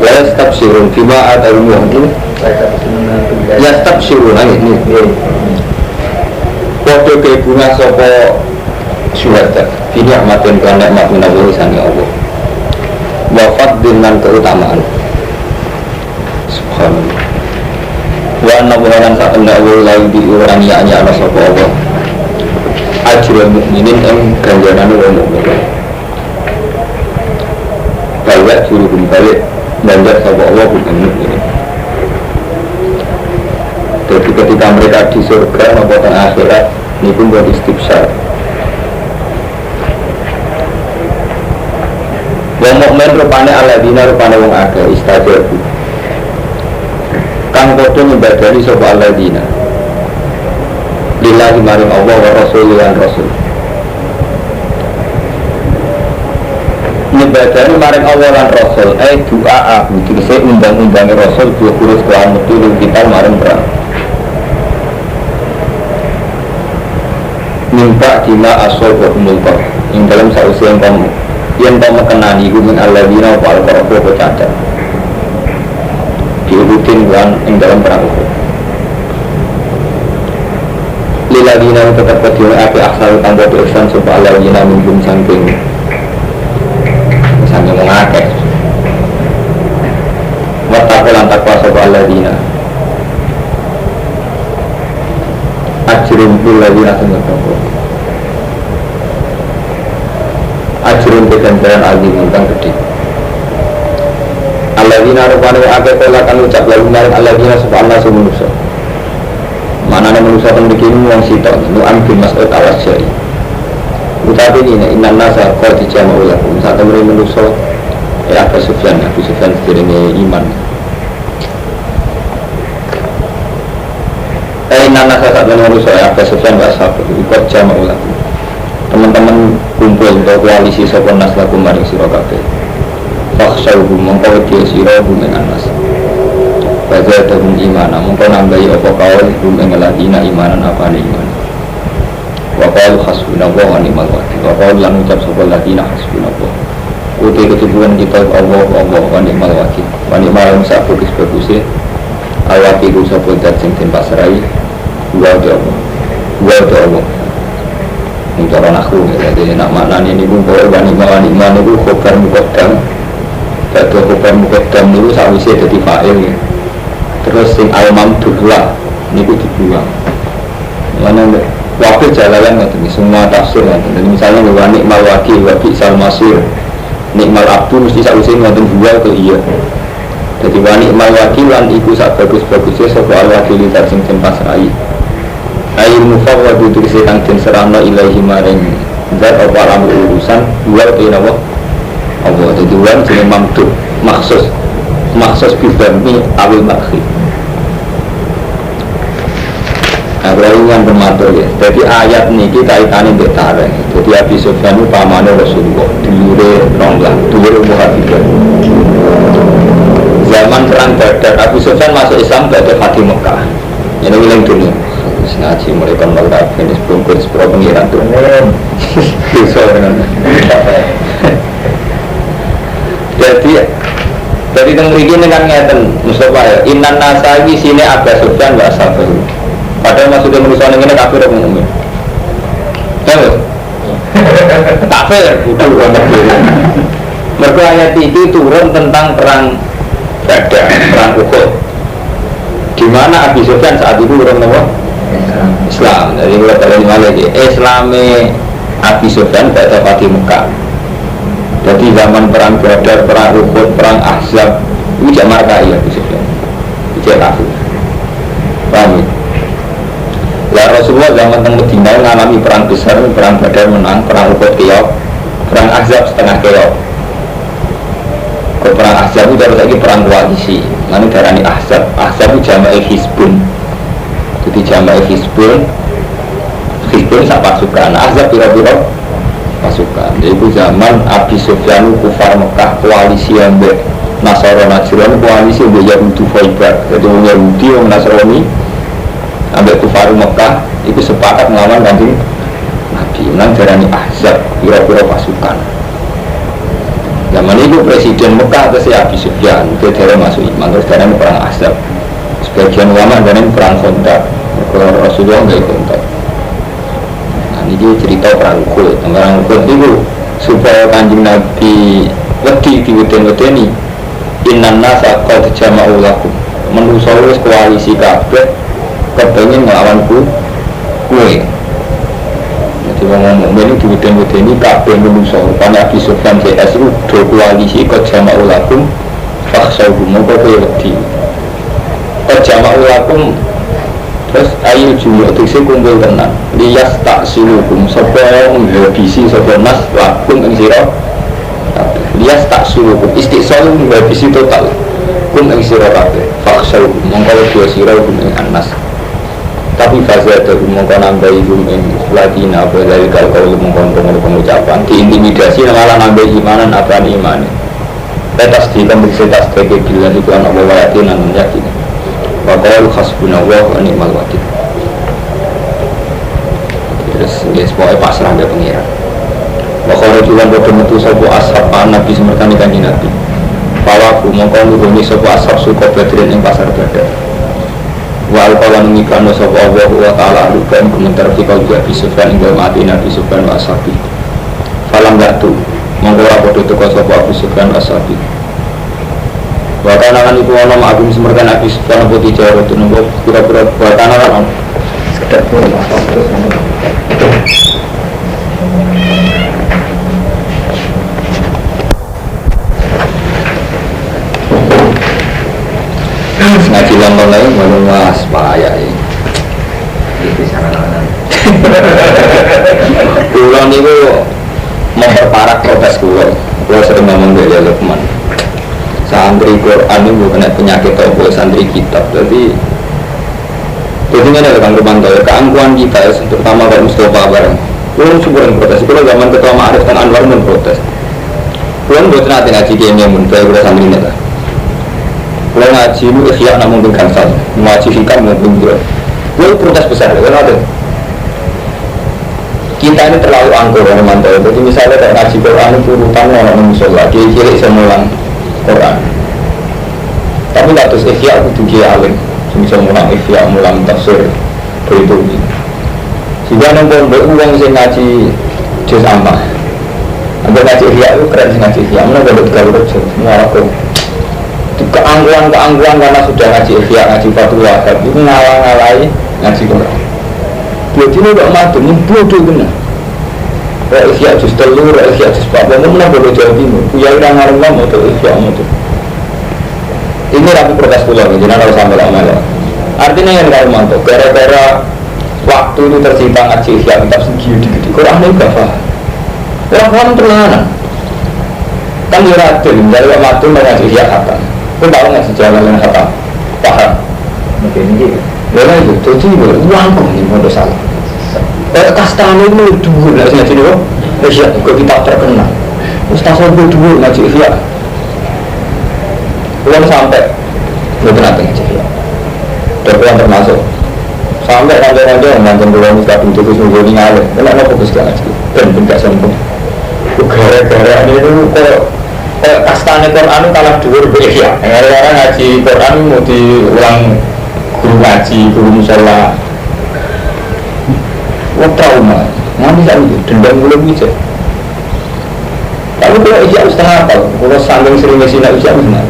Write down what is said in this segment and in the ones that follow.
Yastabsirun bima atahum yastabsirun ini foto ke bunga sopo syuhada ini amatin kan nikmat menawi sange Allah wafat dengan keutamaan subhanallah wa nabuhan saat Allah lagi diurangi hanya ana sopo Allah ajrul mukminin yang ganjaran wong mukmin balik suruh balik banyak sama Allah bukan ini. Jadi ketika mereka di surga maupun akhirat ini pun buat istibsar. Wong mukmin rupane alladzina rupane wong akeh istajabu. Kang padha nyembadani sapa alladzina. Lillahi maring Allah wa rasul lan rasul. Nyebadani maring Allah lan Rasul doa aku dikese undang-undangi Rasul dua kurus kelawan metu kita maring perang minta dina asol wa umulkor yang dalam sausi yang kamu kenani min alladzina wa al-qaraqo bercanda diurutin kan yang dalam perang itu liladzina tetap ketiun api aksal tanpa beriksan supaya alladzina minggum sangking sangat mengakeh wattaqu lan taqwa sapa alladzina ajrun bil ladzina taqwa ajrun ketentuan azim tentang gede alladzina rupane akeh kala kan ucap lalu maring alladzina subhanallah sumunusa manane manusa ten iki wong sitok nu ambil mas'ud al-syai utawi ini inna nasa qad jama'u lakum saat mereka manusia Abu Sufyan sebenarnya iman inna nasa saat manusia Abu Sufyan wa ashabu qad jama'u lakum teman-teman kumpul untuk koalisi sapa nas lakum maring sira kabeh fakhshawhum mongko wedi sira hum ing nas fazadahum imana mongko nambahi apa kaul hum ing ladina imanan apane iman wa qalu hasbunallahu wa ni'mal wakil wa qalu lan ucap sapa ladina hasbunallah uti ketubuhan kita Allah wa ni'mal wakil wa ni'mal bagus-bagusnya al-wakil sapa dat sing den pasrai wa Allah untuk orang aku jadi nak maknanya ini pun boleh wani itu khobar muqaddam jatuh khobar muqaddam itu sawisnya jadi fa'il ya. Terus sing al-mamduhlah ini ku dibuang mana wakil jalalan semua tafsir dan misalnya wa ni'mal wakil wa bi'sal masir ni'mal abdu mesti sawisnya ngonten dua ke iya jadi wa ni'mal wakil lan iku sak bagus-bagusnya sapa al-wakil sing pasrai air mufawwad itu kang den serahno ilahi maring zat apa alam urusan dua ke nawa Allah jadi dua jenenge mamdu maksus bidami awil makhi Abraham yang bermatur ya jadi ayat niki kaitannya mbek tareh jadi Abi Sufyan itu pamane Rasulullah dulure ronglah dulure muhajirin zaman perang Badar Abu Sufyan masuk Islam pada Fatih Mekah ini wilayah dunia ngaji mereka melakukan ini sepuluh pengiran tuh bisa dengan jadi temui dengan ngeten Mustafa ya innan nasawi sini Abu Sufyan wa ashabahu padahal maksudnya manusia ini kafir atau mukmin kafir bukan mereka ayat itu turun tentang perang Badar perang Uhud di mana Abu Sufyan saat itu orang apa? Islam, jadi kalau kalian lagi Islamnya Abi Sufyan pada Fatih Mekah. Jadi zaman perang Badar, perang Uhud, perang Ahzab itu jamar kaya Abi Sufyan, itu kafir. Paham? Ya Rasulullah zaman tengah Medina mengalami perang besar, perang Badar menang, perang Uhud keok, perang Ahzab setengah keok. Kalau perang Ahzab itu harus lagi perang koalisi, lalu darani Ahzab itu jamaah Hizbun. Jadi jamaah Hizbun sak pasukan Ahzab pira-pira pasukan jadi itu zaman Abi Sufyan kufar Mekah koalisi yang Nasara Najran koalisi yang Yahudi Faibar jadi orang Yahudi, orang Nasrani ambek kufar Mekah itu sepakat melawan Kanjeng Nabi menang darani Ahzab pira-pira pasukan Zaman itu presiden Mekah atau si Abi Sufyan itu dari masuk iman terus dari perang Ahzab. Sebagian ulama dari perang Khandaq. Kalau Rasulullah nggak kontak. Nah ini cerita perang Uhud. Perang Uhud itu supaya Kanjeng Nabi wedi diweden-wedeni. Innan nasa qad jama'u lakum. Manusa wis koalisi kabeh kepengin nglawanku kowe. Jadi ngomong ini diweden-wedeni kabeh manusa. Rupane Abi Sufyan CS itu do koalisi qad jama'u lakum fakhshawhum mongko kowe wedi. Qad jama'u lakum terus ayu jumlah diksi kumpul tenan lias tak silukum sapa menghabisi sapa nas lakum ing sira lias tak silukum istiqsal menghabisi total kum ing sira kabeh faksal mongko dua sira kum ing anas tapi fase itu mongko nambahi kum ing ladina badal kalau mongko pengucapan diintimidasi malah nambah imanan apa iman tetas di komplisitas sebagai bila itu anak bawayatin dan yakin Wakil khasbunallah wa ni'mal wakil. Terus ya semuanya pasrah ke pengiran. Wakil jualan bodoh metu sopo ashab Nabi semertani kanji Nabi. Fawaku mongkong nuruni sopo ashab suka badrin yang pasar badar. Wa alqalan ngikano sopo Allah wa ta'ala alukan komentar fikal bi Abi Sufyan hingga mati Nabi Sufyan wa ashabi. Falam gatu mongkong rapodo teko sopo Abi Sufyan wa ashabi. Wakanakan itu ono ma'agum semerkan Abi Sufyan putih jauh itu nombor kira-kira wakanakan ono sekedar pun ngaji lambang lagi baru mas bahaya ini itu sangat-sangat pulang itu memperparah protes pulau sering ngomong dari Lukman santri Quran itu kena penyakit atau santri kitab jadi ini ada Kang Rumanto keangkuhan kita terutama Pak Mustafa bareng belum sebuah protes kalau zaman ketua Ma'arif dan Anwar pun protes belum buat nanti ngaji game yang muncul udah santri ini lah kalau ngaji itu ikhya namun dengan salah ngaji hikam maupun juga belum protes besar kan ada kita ini terlalu angkur Rumanto jadi misalnya kayak ngaji Quran itu urutan orang musola kiri-kiri semulang Quran tapi gak terus ikhya itu dia alim bisa mulang ikhya, mulang tafsir berhitung sehingga nombor beruang saya ngaji juz ammah ada ngaji ikhya itu keren ngaji ikhya mana gak ada 3 juz semua aku keangguan karena sudah ngaji ikhya, ngaji fatul wahab itu ngalah-ngalahi ngaji Quran berarti ini gak mati, ini bodoh benar ikhya juz telur, ikhya juz 4 mana bodoh Jawa Timur ya udah ngarang mau tuh ikhya mau tuh ini rapi protes pulau ini jangan harus sampai lama artinya yang kalau mantuk gara-gara waktu itu tersita ngaji ikhya kitab segi di Quran ini gak paham orang-orang terlalu kan diradil dari waktu ngaji ikhya kata pun tahu nggak sejalan dengan kata paham mungkin ini karena itu jadi uang kok ini mau salah kastanya itu dulu lah ngaji itu ikhya juga kitab terkenal Ustaz Sobo dulu ngaji ikhya belum sampai belum nanti ngaji ikhya dan termasuk sampai rantai-rantai yang mantan belum kabin itu semua ini ngalir kenapa fokus ke ngaji dan tidak sombong gara-gara ini itu kok kastanya Quran itu kalah dulu ikhya orang ngaji Quran mau diulang guru ngaji, guru musola trauma nanti saya itu dendam belum bisa tapi kalau ikhya setengah apa kalau sangking sering ngasih nak ikhya benar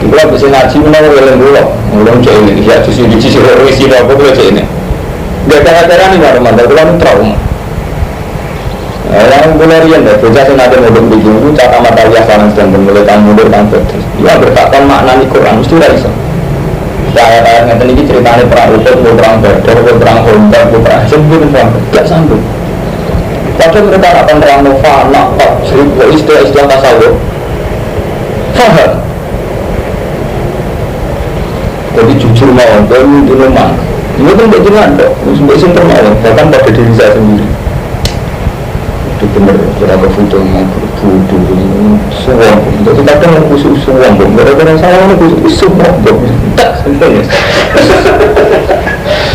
kita bisa ngaji menang oleh belum cek ini ikhya justru di sisi orang isi apa boleh cek ini gak cara-cara nih baru mantap kalau trauma yang pelarian deh bocah sih nanti mau bikin itu cakap mata lihat saran sedang mulai mundur tanpa dia bertakkan makna di Quran mesti udah bisa ayat-ayat ngeten ini ceritanya perang Uhud, perang Badar, perang Khandaq, perang Uhud, perang gak sambung. Padahal mereka akan terang fana, seribu istilah tasawuf. Faham. Jadi jujur mau, baru itu memang. Ini kan tidak jelas dok, sampai simpel mau, bahkan pada diri saya sendiri. Itu benar, kita berfoto dengan berfoto ini semua. Jadi kadang aku khusus semua, gara-gara saya ini khusus semua. Tak sebenarnya.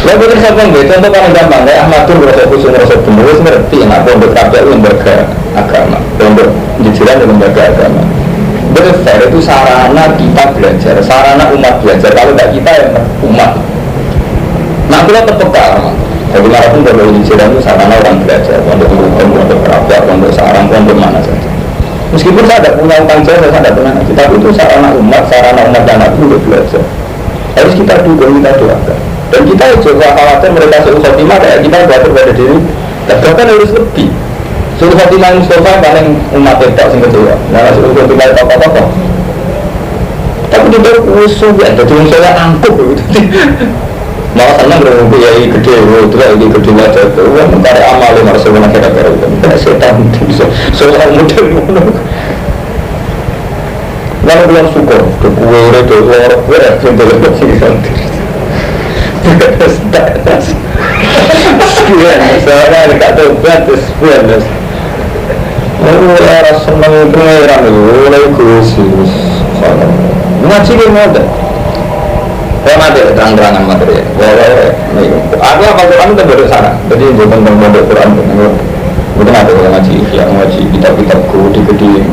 Lalu kita sambung deh, contoh paling gampang, kayak Ahmad Tur berasa khusus, berasa benar, ngerti, nak pondok kabel lembaga agama. pondok jijiran dan lembaga agama. Fair itu sarana kita belajar, sarana umat belajar. Kalau nggak kita yang umat. Nah kita terpeka. Jadi manapun pondok jijiran itu sarana orang belajar. Pondok hukum, pondok kerabat, pondok sarang, pondok mana saja. Meskipun saya tidak punya utang jasa, saya tidak pernah ngaji, tapi itu sarana umat yang aku untuk belajar. Harus kita dukung, kita doakan. Dan kita juga khawatir mereka suruh khotimah kayak kita belajar pada diri. Dan bahkan harus lebih. Suruh khotimah Mustafa paling umat tidak sing kedua. Nah suruh khotimah apa-apa. Tapi kita usul ya, jadi misalnya angkuh gitu. Malah senang berumur kiai gede, itu lagi gede aja tuh. Wah, mencari amal yang harus sebenarnya kira-kira itu. Tidak setan bisa soal model mana. Lalu bilang syukur, ke kue itu orang kue yang terlepas sih santai. Tidak sekian, soalnya dekat tu batas sekian. Lalu orang senang pengeran itu, mulai khusus. Ngaji dia model. Kalau nanti terang-terangan materi, aku apa Quran itu baru sana. Jadi bukan tentang Quran, bukan ada yang ngaji kitab-kitab gede-gede.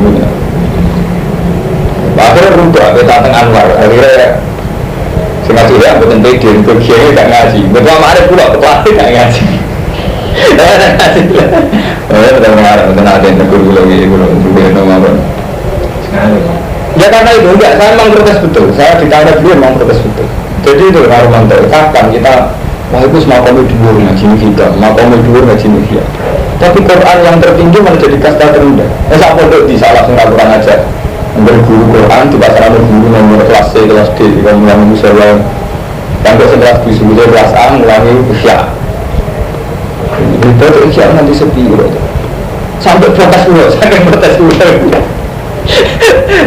Akhirnya rubah, kita tengah Anwar. Akhirnya saya ngaji dia, bukan tidur, kegiatan tidak ngaji. Betul ada pula, kepelatih tidak ngaji. Ngaji lah. Betul mengarang, betul ada yang tegur lagi, belum juga nomor. Ya karena itu enggak, saya memang protes betul. Saya ditanya beliau memang protes betul. Jadi itu harus mantap. Kapan kita wah itu semua komedi dulu ngaji kita, semua komedi dulu ngaji kita. Tapi Quran yang tertinggi malah jadi kasta terendah. Saya pondok di salah satu Quran aja. Berguru Quran di pasar berguru nomor kelas C, kelas D, kalau mulai musola, yang kelas B sebutnya kelas A mulai Isya. Itu Isya nanti sepi gitu. Sampai protes dulu, sampai protes dulu.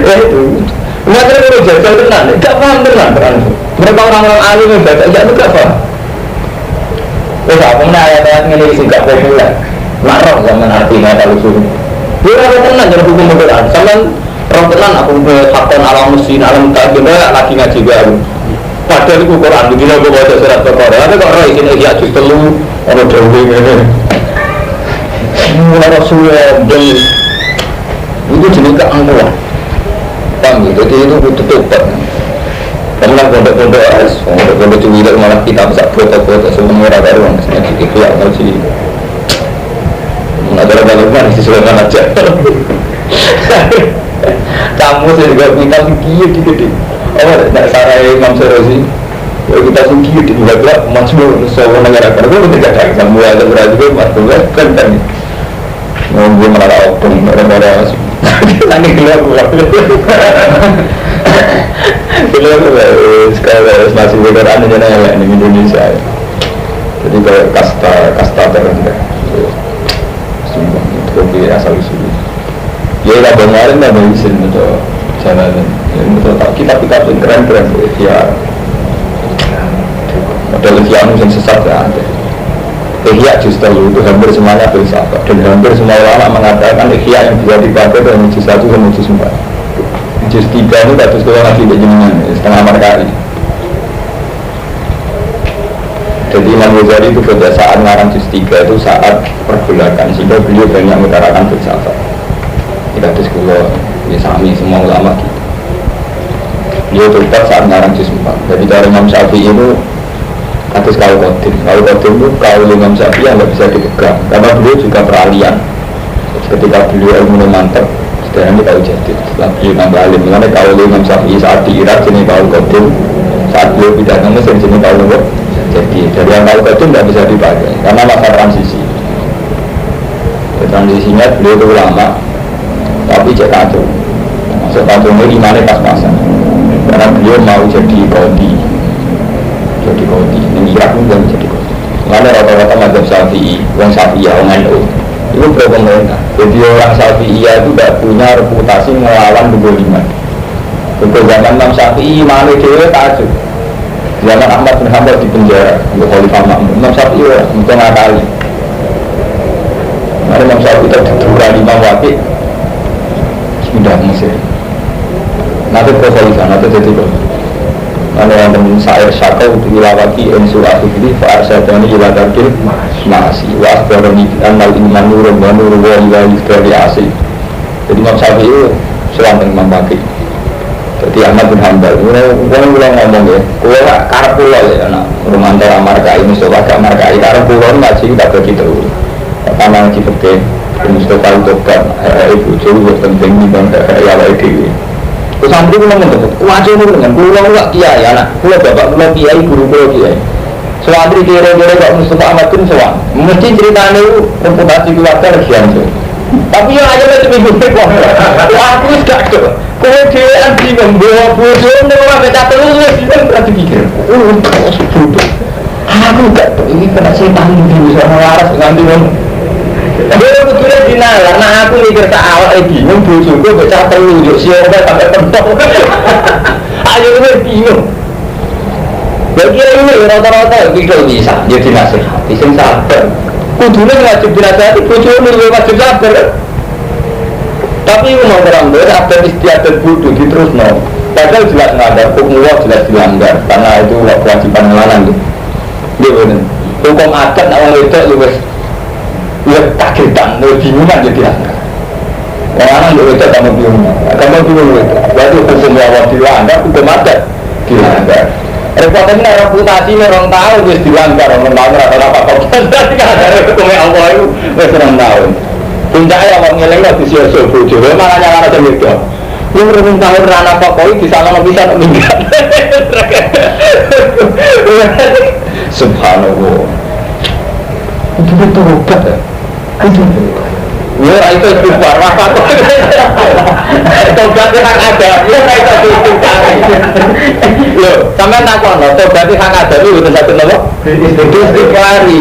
Itu mereka itu jajal tenan, tidak paham tenan. Mereka orang-orang alim yang baca, tidak paham. Terus apa pun ayat-ayat ini tidak populer. Marah zaman artinya kalau suruh. Dia orang tenan jadi hukum Quran. Zaman orang tenan aku hakon alam musyin alam takbir lagi ngaji baru. Padahal itu Quran begini aku baca surat Al-Qur'an. Tapi kok roh ini ya justru lu orang dahulu ini. Mulai Rasulullah beli itu jenis keangkuhan. Paham gitu, jadi itu butuh tobat. Karena pondok-pondok harus, pondok-pondok juga malah kita bisa foto-foto semua orang baru yang sedang ikhlas ngaji. Mengajar bagaimana disesuaikan aja. Kamu saya juga kita singkir gede. Oh, nak sarai Imam Syarazi. Kita singkir di belakang macam sebuah negara. Karena itu tidak ada semua ada berarti macam kan. Mungkin malah opung orang-orang lagi keluar sekarang masih beneran aja nih di Indonesia. Jadi kalau kasta terendah, sumpah itu kopi asal usul. Ya lah kemarin lah dari sini itu jalan, itu tak kita keren ya. Model yang sesat ya ada. Ihya justru itu hampir semuanya filsafat dan hampir semua ulama mengatakan ihya yang bisa dipakai dari juz 1 sampai juz 4. Juz 3 ini bagus kalau lagi berjenengan setengah markari. Jadi Imam Ghazali itu pada saat ngarang juz 3 itu saat pergolakan sehingga beliau banyak mengutarakan filsafat. Kita terus kalau ya sami semua ulama gitu. Beliau terlibat saat ngarang juz 4. Jadi dari Imam Syafi'i itu atas kalau kodim itu kalau Imam Syafi'i yang nggak bisa dipegang karena beliau juga peralihan ketika beliau ilmu mantap sekarang kita jadi setelah beliau nambah alim karena kalau Imam Syafi'i saat di Irak jenis kalau kodim saat beliau pindah ke Mesir jenis kalau jadi dari yang kalau kodim nggak bisa dipakai karena masa transisi transisinya beliau itu lama tapi cek kacau masuk kacau ini gimana pas-pasan karena beliau mau jadi kodi ini Irak pun belum jadi kodi. Karena rata-rata mazhab Syafi'i, orang Syafi'iyah, orang NU itu pro-pemerintah. Jadi orang Syafi'iyah itu tidak punya reputasi melawan keboliman. Untuk zaman Imam Syafi'i, mana dia takjub. Zaman Ahmad bin Hanbal di penjara untuk Khalifah Ma'mun. Imam Syafi'i untuk ngakali. Karena Imam Syafi'i itu didurah di Imam Waqi sudah Mesir. Nanti pro-Khalifah, nanti jadi Khalifah. Karena yang temen syair syakau untuk ilawaki insuratu ini fa'arsadani iladarkil masih wasbarani annal iman nurun wa nurun wa ilahi dari asih Jadi Imam Syafi'i itu selama Imam Bakri. Jadi Ahmad bin Hanbal, orang ngomong ya, kalau karep pulau ya, anak rumah antara markai Mustafa ke markai, karep pulau ini ngaji kita begitu. Pertama ngaji fikih, Mustafa itu kan, ibu jauh penting di bangsa ya itu. Terus santri pun ngomong, wajib dengan pulau nggak kiai anak, pulau bapak pulau kiai, guru pulau kiai. Santri kira-kira Pak Mustafa Ahmad bin Sowan, mesti ceritanya itu reputasi keluarga legian. Tapi yang aja lah seminggu tekor, aku gak ada. Kau dia anti membawa bodoh, membawa baca terus, dia berarti pikir, bodoh. Aku gak tahu ini kena setan di sana waras dengan dia. Dia betulnya dinalar, nah aku mikir tak awal bingung, bodoh gue baca terus, siapa sampai pentok. Ayo gue bingung. Bagi ini rata-rata pikir bisa, dia dinasihati, sing sabar. Kudunya wajib dinasihati, bojone ya wajib sabar. Tapi mau orang ada istiadat bodoh di terus no. Padahal jelas nggak ada hukum Allah jelas dilanggar karena itu kewajiban ngelanan tuh. Dia benar. Hukum adat awal itu lu kagetan, lu bingungan jadi dilanggar. Orang lu itu kamu bingung itu. Berarti hukum Allah dilanggar, hukum adat dilanggar. Repotnya reputasi orang tahu wis dilanggar orang tahu apa kok jadi kan ada hukumnya Allah itu wis orang tahu. Puncaknya orang ngeleng lagi sia-sia bojo, malah nyala aja gitu. Lu orang tahu rana apa kok di sana bisa meninggal. Subhanallah. Itu betul obat ya. Ya itu bubar apa kok. Tobat hak ada. Ya itu cari. Loh, sampean takon lho, tobat hak ada itu betul satu lho. Istighfari.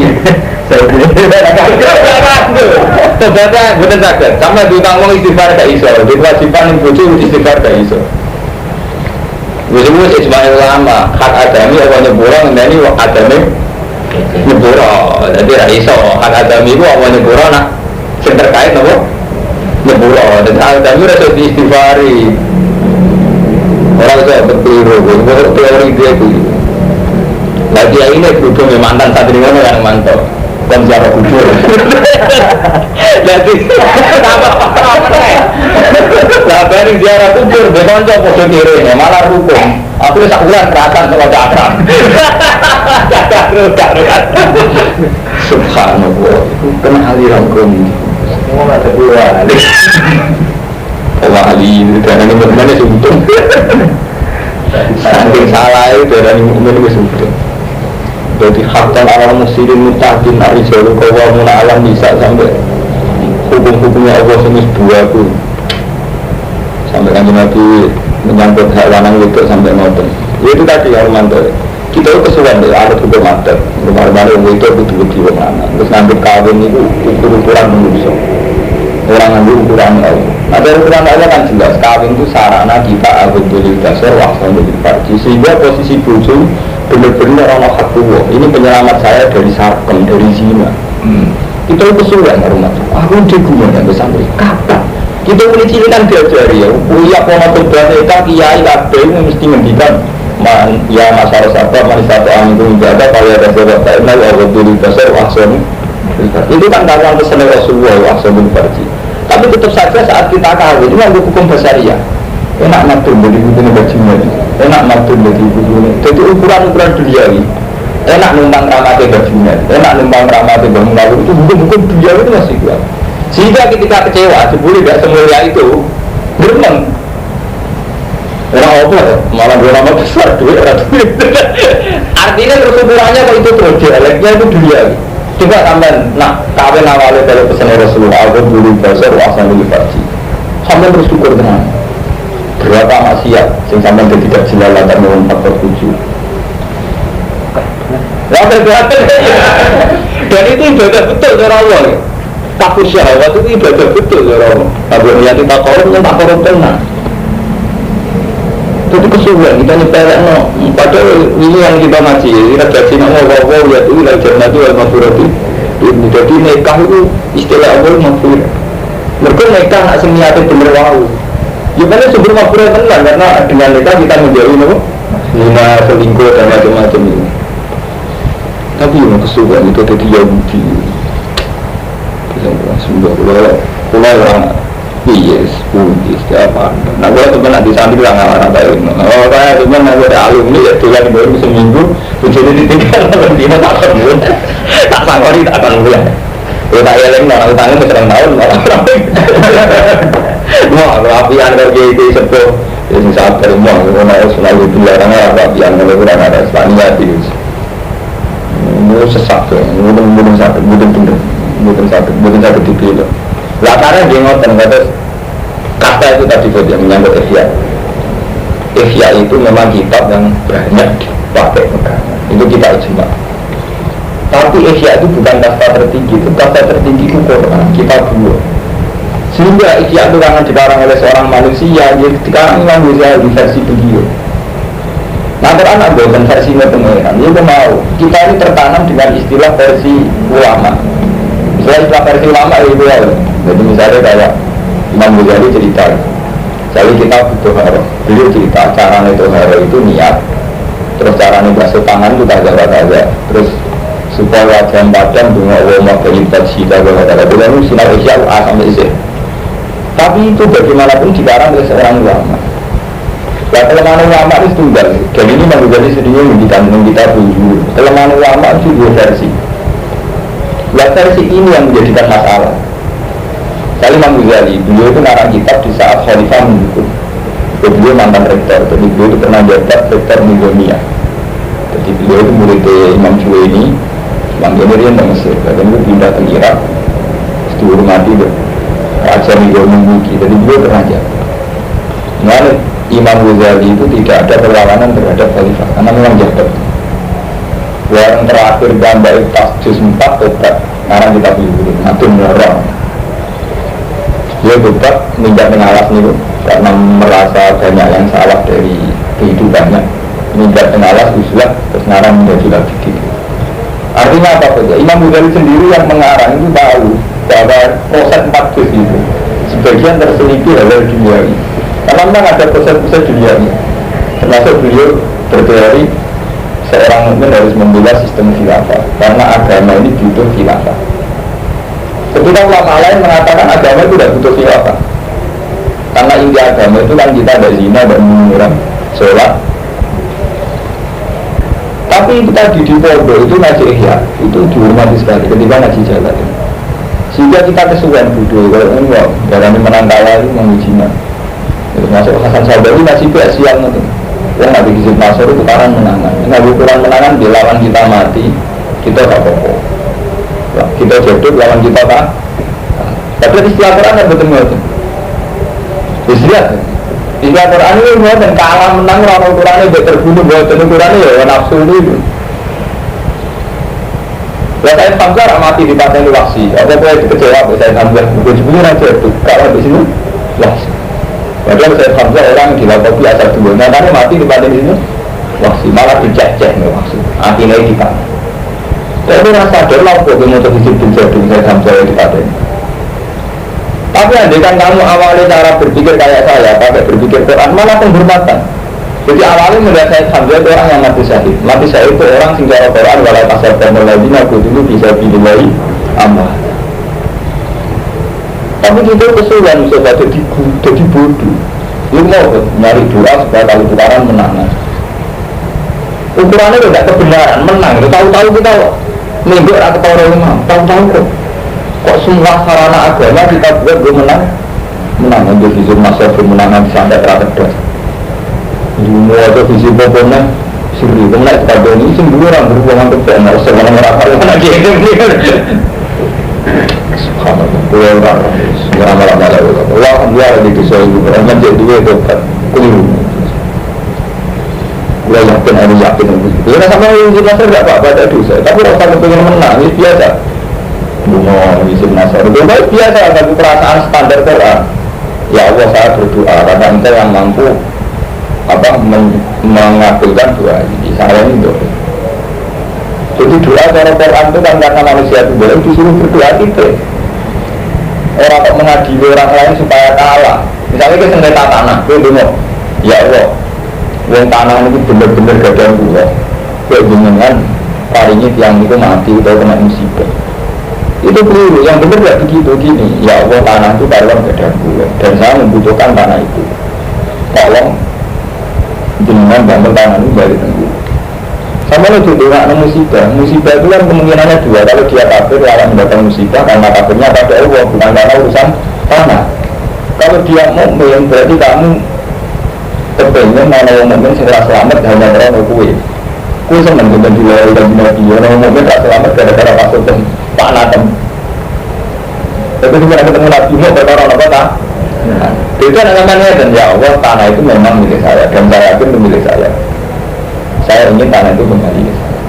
Tobatnya betul sakit. Sampai diutang wong istighfar gak iso. Di kewajiban yang bojo istighfar gak iso. Wis ijma ulama, hak adami apa nyepuro ngene wong adami nyepuro. Jadi ra iso hak adami ku apa nyepuro nak sing terkait apa? Nyepuro. Dan adami ra iso istighfari. Orang itu betul teori dia itu. Lagi ini kubur mantan santri mana yang mantap. Kon siapa kubur? Jadi apa ini ziarah kubur? Betul coba foto kiri, malah hukum. Aku tak bulan kerasan sama cakram. Cakram. Subhanallah. Kena aliran kami. Semua ada dua. Ali itu dan ini bagaimana sebetulnya? Saking salah itu dan ini sebetulnya. Jadi hakkan alam muslimin mutakin arijalu kawamun alam bisa sampai hukum-hukumnya Allah semis dua pun sampai kan Nabi menyangkut hak lanang itu sampai nonton. Itu tadi ya Romanto. Kita itu kesulitan deh alat hukum adat. Rumah-rumah yang itu betul-betul mana. Terus ngambil kawin itu ukuran manusia. Orang ngambil ukuran Allah. Nah dari ukuran Allah kan jelas kawin itu sarana kita agar boleh dasar waksan dari parji sehingga posisi bojo benar-benar orang hak tua. Ini penyelamat saya dari sarkem, dari zina. Kita itu kesulitan rumah. Aku digumon yang bersantri. Kata kita boleh cilikan diajari ya. Iya pola berbeda kiai kabeh mesti ngendikan ya masalah sabar manisatu amin itu menjaga kalau ada sebab tak kenal agar boleh dasar waksan. Itu kan dalam pesan Rasulullah waksan dari parji. Tapi tetap saja saat kita kawin itu ada hukum besariah. Enak ngatur dari hukum bajingan, enak ngatur dari hukum. Jadi ukuran-ukuran duniawi. Enak numpang ramatnya bajingan, enak numpang ramatnya bangun lalu itu hukum-hukum duniawi itu masih kuat. Sehingga ketika kecewa, sebelum tidak semulia itu berenang. Orang apa? Malah bernama besar duit. Artinya terus ukurannya kalau itu terus dialeknya itu duniawi. Coba sampai, nah kawin awalnya dari pesan Rasulullah aku buru basar wasan dulu farji sampai bersyukur dengan berapa maksiat sing sampai tidak jelas dan memperkuat tujuh dan itu ibadah betul cara Allah takut syahwat itu ibadah betul cara Allah tapi niat kita korup yang tak korup tenang itu kesulitan kita nyepelek no padahal ini yang kita ngaji kita gaji nama wawaw ya itu ilal jannatu wal maghfirati jadi nikah itu istilah Allah maghfirah mereka nikah nak seniatnya bener wawu ya karena sebelum maghfirah tenang karena dengan nikah kita menjauhi no lima selingkuh dan macam-macam ini tapi yang kesulitan itu tadi Yahudi bisa sembah pulau orang Yes, pundi setiap hari. Nah, kalau teman nanti santri lah nggak ada ini. Oh, kayak teman aku ada alumni ya tuh yang baru seminggu, tujuh ditinggal nanti tak ketemu, tak sangkori tak akan mulai. Kalau tak eleng orang tangan berserang tahun orang. Mau kalau apian kalau gitu sepuh, ya saat terima kalau mau selalu dilarang apa apian kalau kurang ada Spania itu. Itu sesak tuh, mudeng sakit, mudeng sakit dipilih. Latarnya dia ngotot kata kata itu tadi yang menyangkut ihya. Ihya itu memang kitab yang banyak dipakai pegangan. Itu kita ijma. Tapi ihya itu bukan kasta tertinggi, itu kasta tertinggi itu Quran, kitab dua. Sehingga ihya itu karena dikarang oleh seorang manusia, dia dikarang Imam Ghazali di versi beliau. Nah Quran ada versinya pengeran, dia mau kita ini tertanam dengan istilah versi ulama. Istilah versi ulama itu ya. Jadi misalnya kayak Imam Ghazali cerita, jadi kita butuh haro, beliau cerita caranya itu niat, terus caranya basuh tangan itu taja, terus supaya wajah badan dengan ulama beribadah sida taja, itu sinar isya A sampai Z. Tapi itu bagaimanapun dikarang oleh seorang ulama. Nah, kelemahan ulama itu tunggal. Dan ini Imam Ghazali sendiri menginginkan kita tujuh. Kelemahan ulama itu dua versi. Versi ini yang menjadikan masalah. Kali Imam Ghazali, beliau itu ngarang kitab di saat Khalifah mendukung. Beliau mantan rektor, jadi beliau itu pernah jabat rektor Nigeria. Jadi beliau itu murid Imam Juwaini, Imam Juwaini yang Mesir, dan itu pindah ke Irak, dihormati Raja Nigeria. Jadi beliau pernah jabat. Nah, Imam Ghazali itu tidak ada perlawanan terhadap Khalifah, karena memang jabat. Yang terakhir gambar tas juz 4 tobat, ngarang kitab beliau, ngatur melarang. Dia tetap minta pengawas nih karena merasa banyak yang salah dari kehidupannya, minta pengawas usulah terus ngarang menjadi lagi gitu. Artinya apa saja? Imam Ghazali sendiri yang mengarang itu tahu bahwa proses 4 juz itu sebagian terselipir oleh dunia ini. Karena memang ada proses-proses dunia ini, termasuk beliau berteori seorang mukmin harus membela sistem khilafah karena agama ini butuh khilafah. Ketika ulama lain mengatakan agama itu tidak butuh khilafah, karena inti agama itu kan kita ada zina dan mengurangi sholat. Tapi kita di pondok itu ngaji ihya, itu dihormati sekali ketika ngaji jalan. Sehingga kita kesukaan bodoh, kalau enggak, dalam menang kalah itu mengujinya. Termasuk Hasan Sabari masih siang itu. Yang Nabi Gizib Nasr itu karena menangan. Nabi Quran menangan dilawan kita mati, kita tak apa-apa. Kita jodoh lawan kita tak. Tapi istilah Quran yang betul-betul istilah Quran ini dan kalah menang lawan Quran ini terbunuh buat Quran ini ya nafsu itu. Saya Hamzah mati di pasien Wahsi. Apa boleh dikecewa saya Hamzah bukan aja itu kalau di sini Wahsi. Padahal saya Hamzah orang yang dilakukan asal dulu. Nyatanya mati di pasien di sini Wahsi malah dicek-cek nih Wahsi. Akhirnya kita. Tapi rasa adalah kok untuk disiplin saya Hamzah di pasien. Tapi andaikan kamu awalnya cara berpikir kayak saya, pakai berpikir Quran, malah penghormatan. Jadi awalnya melihat saya Hamzah itu orang yang mati syahid. Mati syahid itu orang sing cara Quran walau pasal lagi aku dulu bisa dimulai amal. Tapi kita kesulitan supaya jadi bodoh. Dia mau nyari doa supaya kalau Quran menang. Ukurannya tidak kebenaran menang. Tahu-tahu kita minggu orang ketawa memang tahu-tahu kok semua sarana agama kita buat gue menang untuk visi masa kemenangan sampai terakhir. Semua ada visi pokoknya sendiri. Kemudian kita ini sendiri orang berhubungan ke benar. Semua merasa lagi ini. Subhanallah. Dua orang. Lama-lama. Alhamdulillah di kisah ibu berangkat jadi dua dokter keliru. Gue yakin. Ya sama yang kita tidak apa-apa ada dosa. Tapi rasa pengen menang ini biasa. Bunga visi nasar. Itu biasa. Tapi perasaan standar Quran. Ya Allah saya berdoa karena engkau yang mampu mengabulkan doa ini. Saya ini doa. Jadi doa cara Quran itu kan karena manusia itu boleh disuruh berdoa gitu. Orang kok mengadili orang lain supaya kalah. Misalnya kita sengketa tanah, itu dulu. Ya Allah, yang tanah itu benar-benar gagal gua. Kayak jenengan harinya tiang itu mati atau kena musibah. Itu keliru, yang benar tidak begitu gini. Ya Allah, tanah itu karuan gadaku dan saya membutuhkan tanah itu. Tolong jenengan bangun tanah ini balik tengku. Sama lo juga musibah. Musibah itu kan kemungkinannya dua. Kalau dia kafir akan mendapat musibah karena kafirnya pada Allah, bukan karena urusan tanah. Kalau dia mukmin berarti kamu kepengen mana yang mukmin segera selamat hanya karena kue. Kue senang dengan dilawai dan nabi. Orang mukmin tak selamat gara-gara pasut dan tanah tem. Tapi juga ketemu nabi mau berkorban apa tak? Itu namanya dan ya Allah, tanah itu memang milik saya dan saya yakin itu milik saya. Saya ingin tanah itu kembali ke saya.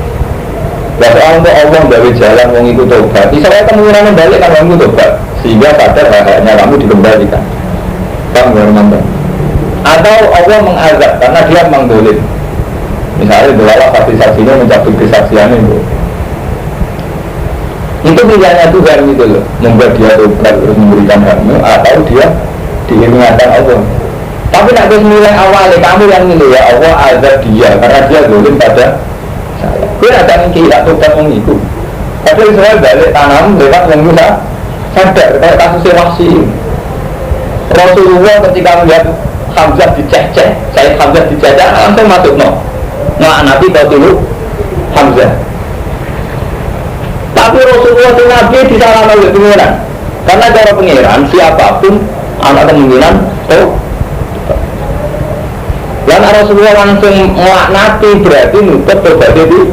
Ya soal untuk Allah dari jalan mau ikut tobat. Misalnya kemungkinan balik kan kamu tobat sehingga sadar kayaknya kamu dikembalikan. Kamu nonton. Atau Allah mengazab karena dia mengdolim. Misalnya belalah saksi-saksinya mencabut kesaksiannya itu. Itu pilihannya Tuhan gitu loh, membuat dia tobat terus memberikan hakmu atau dia diingatkan Allah. Tapi nak nilai awalnya kamu yang milih ya Allah azab dia karena dia dolim pada saya. Kau ada yang tidak tobat mengiku. Padahal saya balik tanam lewat yang bisa sadar kayak kasusnya Wahsy. Rasulullah ketika melihat Hamzah diceceh, saya Hamzah diceceh langsung masuk no. Nah Nabi kau dulu Hamzah. Tapi Rasulullah itu Nabi disalahkan oleh pengiran. Karena cara pengiran siapapun anak kemungkinan dan Rasulullah langsung melaknati berarti nutup tobat itu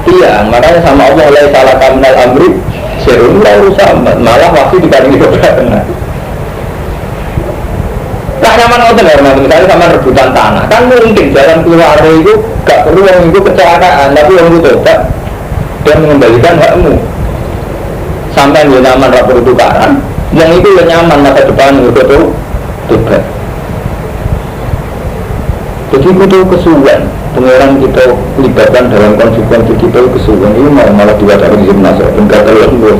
tiang. Makanya sama Allah oleh salah kaminal amri serumlah urusan malah waktu dibanding tobat benar. Nah nyaman otot ya, misalnya sama rebutan tanah kan mungkin jalan keluar itu gak perlu yang itu kecelakaan tapi yang itu tobat dan mengembalikan hakmu sampai dia nyaman rapor tukaran yang itu yang nyaman masa depan itu tobat. Jadi itu kesuwen pengeran kita libatkan dalam konsekuensi kita kesuwen ini malah diwadakan Ibn Nasr dan kata-kata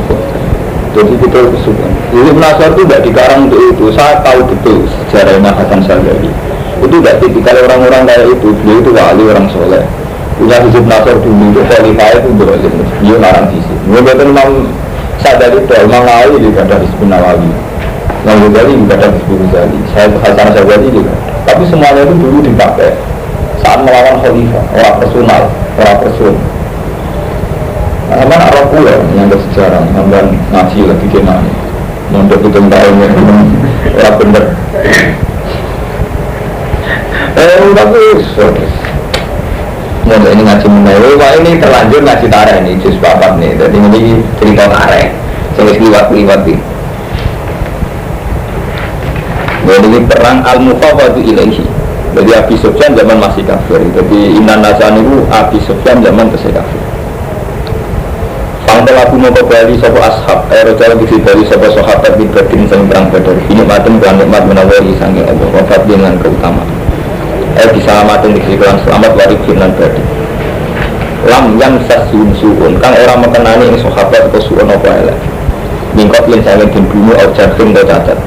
jadi kita kesuwen Ibn Nasr itu tidak dikarang untuk itu. Saya tahu betul sejarah Imam Hasan Syadzali itu tidak tipikal orang-orang kayak itu. Beliau itu wali orang soleh punya Ibn Nasr dulu itu khalifah itu berolim beliau larang sisi mungkin Imam Syadzali itu Imam Nawawi juga ada Hizbun Nawawi Imam Ghazali juga ada Hizbun Ghazali Hasan Syadzali juga. Tapi semuanya itu dulu dipakai saat melawan khalifah, orang personal, orang person. Karena orang pula yang bersejarah, sampai ngaji lagi gimana, untuk itu tahunnya orang bener. Tapi mau ini ngaji menawi, wah ini terlanjur ngaji tareh ini, jus bapak nih. Jadi ini cerita tareh, saya liwat ini. Jadi perang Al-Mufawwadu ilaihi. Jadi Abi Sufyan zaman masih kafir. Jadi Inna Nasan itu Abi Sufyan zaman masih kafir. Fangkel Abu Muka Bali Sopo Ashab Aerojal Bisi Bali Sopo Sohabat Bidradin Sang perang Badar. Ini matem dan nikmat menawari sangi Allah wafat dengan keutamaan. Disalamatin dikisikan selamat warifin dan badar. Lam yang sasyun su'un kang orang mengenani ini Sohabat atau su'un apa elek. Mingkot yang sangi din bumi au jarfin atau cacat.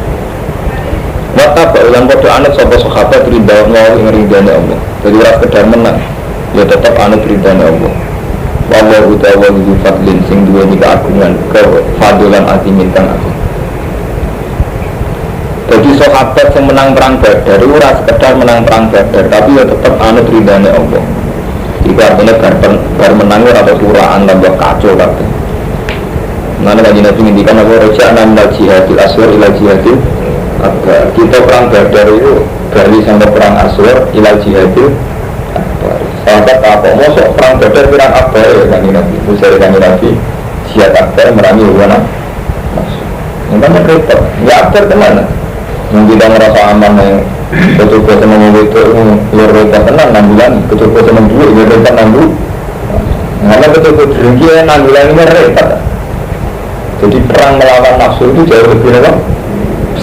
Maka baulan pada anak sopa sahabat rindah Allah yang ridhanya Allah. Jadi orang sekedar menang ya tetap anak ridhanya Allah. Wallahu ta'ala wujud fadlin sing dua ni keagungan kefadulan ati mintang aku. Jadi sahabat yang menang perang Badar itu orang sekedar menang perang Badar tapi ya tetap anak ridhanya Allah. Itu artinya bar menangnya atau suraan tambah kacau kabeh. Mana kaji Nabi ngintikan apa roja'na minal jihadil aswar ila jihadil Akbar. Kita perang Badar itu dari sampai perang Aswar ilal jihadil Akbar. Sahabat apa? Mosok perang Badar perang Akbar ya kan Nabi. Usai kan Nabi jihad Akbar merangi Wana. Namanya repot. Ya Akbar kemana? Yang tidak merasa aman yang betul-betul senang itu luar repot tenang 6 bulan. Betul-betul senang dulu luar repot 6 bulan. Karena betul-betul dengki 6 bulan ini repot. Jadi perang melawan nafsu itu jauh lebih repot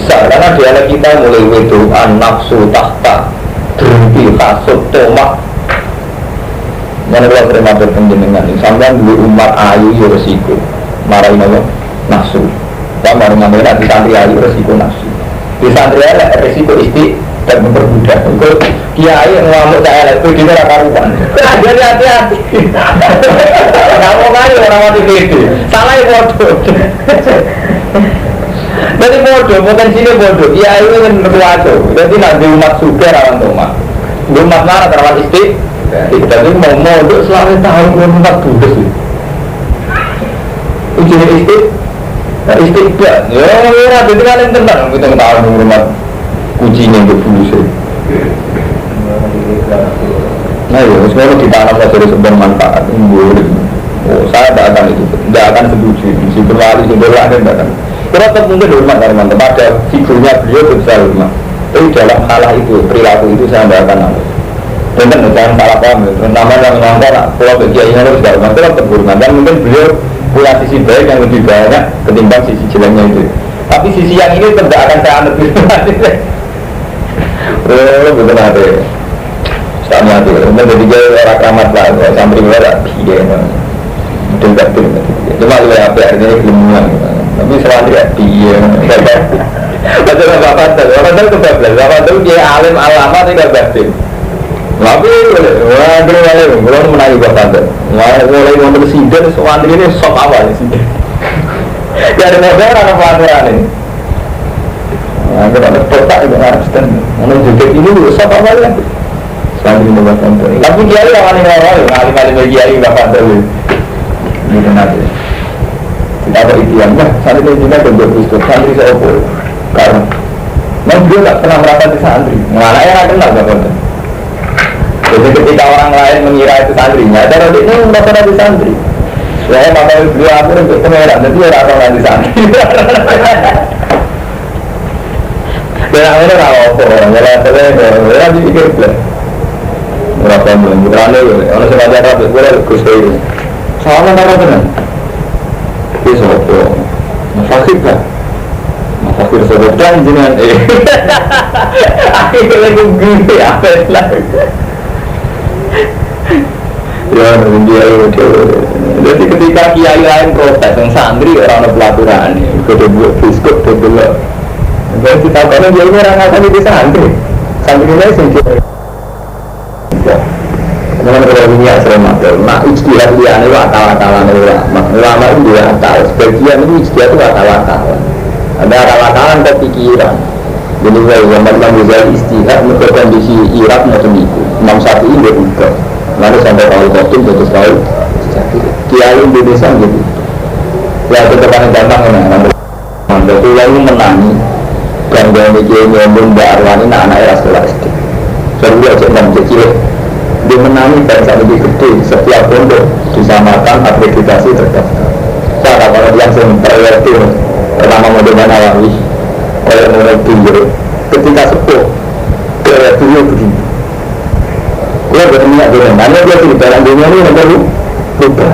besar karena dialek kita mulai wedoan nafsu tahta berhenti kasut tomak mana kalau terima berpenjenengan sampai dulu umat ayu ya resiko marahin apa? Nafsu kita marahin ngambil di santri ayu resiko nafsu di santri ayu resiko dan mempermudah. Kalau kiai yang ngamuk saya itu di neraka karuan. Jadi hati-hati. Kamu kali orang mati gede, salah ya bodoh. Jadi bodoh, potensinya bodoh. Kiai itu kan berkuasa. Jadi nanti umat suka rawan umat. Umat mana rawan isti? Jadi mau modal selama tahun umat budes. Ujian isti. Istiqbal, ya orang itu kan yang tenang kita tahu rumah kuncinya itu bulusnya. Nah ya, sebenarnya ditanam saja sebuah manfaat. Oh, saya tidak akan itu, tidak akan setuju. Si berlari, si berlari tidak akan. Kita tetap mungkin hormat dari teman pada figurnya beliau besar hormat. Tapi dalam hal itu, perilaku itu saya tidak akan nangis. Dan jangan salah paham, terutama yang menganggap kalau bagian harus tidak hormat, tetap hormat. Dan mungkin beliau punya sisi baik yang lebih banyak ketimbang sisi jeleknya itu. Tapi sisi yang ini tidak akan saya anut. Oh, betul ada. Sama tu, mungkin jadi orang keramat lah, santri orang biye, mungkin tak betul. Cuma kalau apa artinya ilmuwan, tapi santri biye. Macam apa tu? Orang tu kebablas, orang tu dia alim alama tidak batin. Tapi, wah, belum menaik bapak tu. Mulai ngomong sinden, santri ini sok awal sinden. Jadi negara ada pelaturan ini. Kita ada petak itu harus dan mana juga ini sok awal kan. Santri ini bapak tu. Tapi kiai orang ini orang, alim-alim kiai bapak tu. Ini nanti. Kita ada itian lah. Santri ini juga berbuat santri saya opor. Karena, memang dia tak pernah merapat di santri. Mana yang kenal bapak tu. Jadi ketika orang lain mengira itu santrinya, cara dia ini tidak di santri. Saya maka beliau aku untuk pemerintah, jadi orang di santri. Dan akhirnya apa orang saya dipikir belah. Berapa bulan berani, orang sengaja rapat, boleh kusai. Soalnya apa benar? Ini sopo, fakir lah. Fakir sopo dan jenengan akhirnya gini apa lagi? Ya, dia itu. Jadi ketika kiai lain protes, yang santri orang pelaturan, kita buat biskut, betul. Jadi kita kalau dia ini orang asal di santri, santri ini sendiri. Karena kalau ini asal mater, nak ijtihad dia ni akal-akalan ulama itu dia akal. Sebagian itu ijtihad itu akal-akalan. Ada akal-akalan kepikiran. Jadi kalau zaman Ghazali istihad untuk kondisi Irak macam itu, Imam Syafi'i dia juga. Lalu sampai kalau kotum terus tahu Kiai Indonesia gitu. Ya tetap paling gampang kan. Jadi yang menangi dan yang Kiai Nyambung Mbak Arwani anak era sekolah SD. Saya juga cek dan kecil. Dia menangi bangsa lebih gede. Setiap pondok disamakan akreditasi terdaftar. Saya kalau yang terlihat pertama model Nawawi. Oleh mulai tinggi ketika sepuh kayak dulu begini dia berminyak dengan hanya dia di dalam dunia ini ada lupa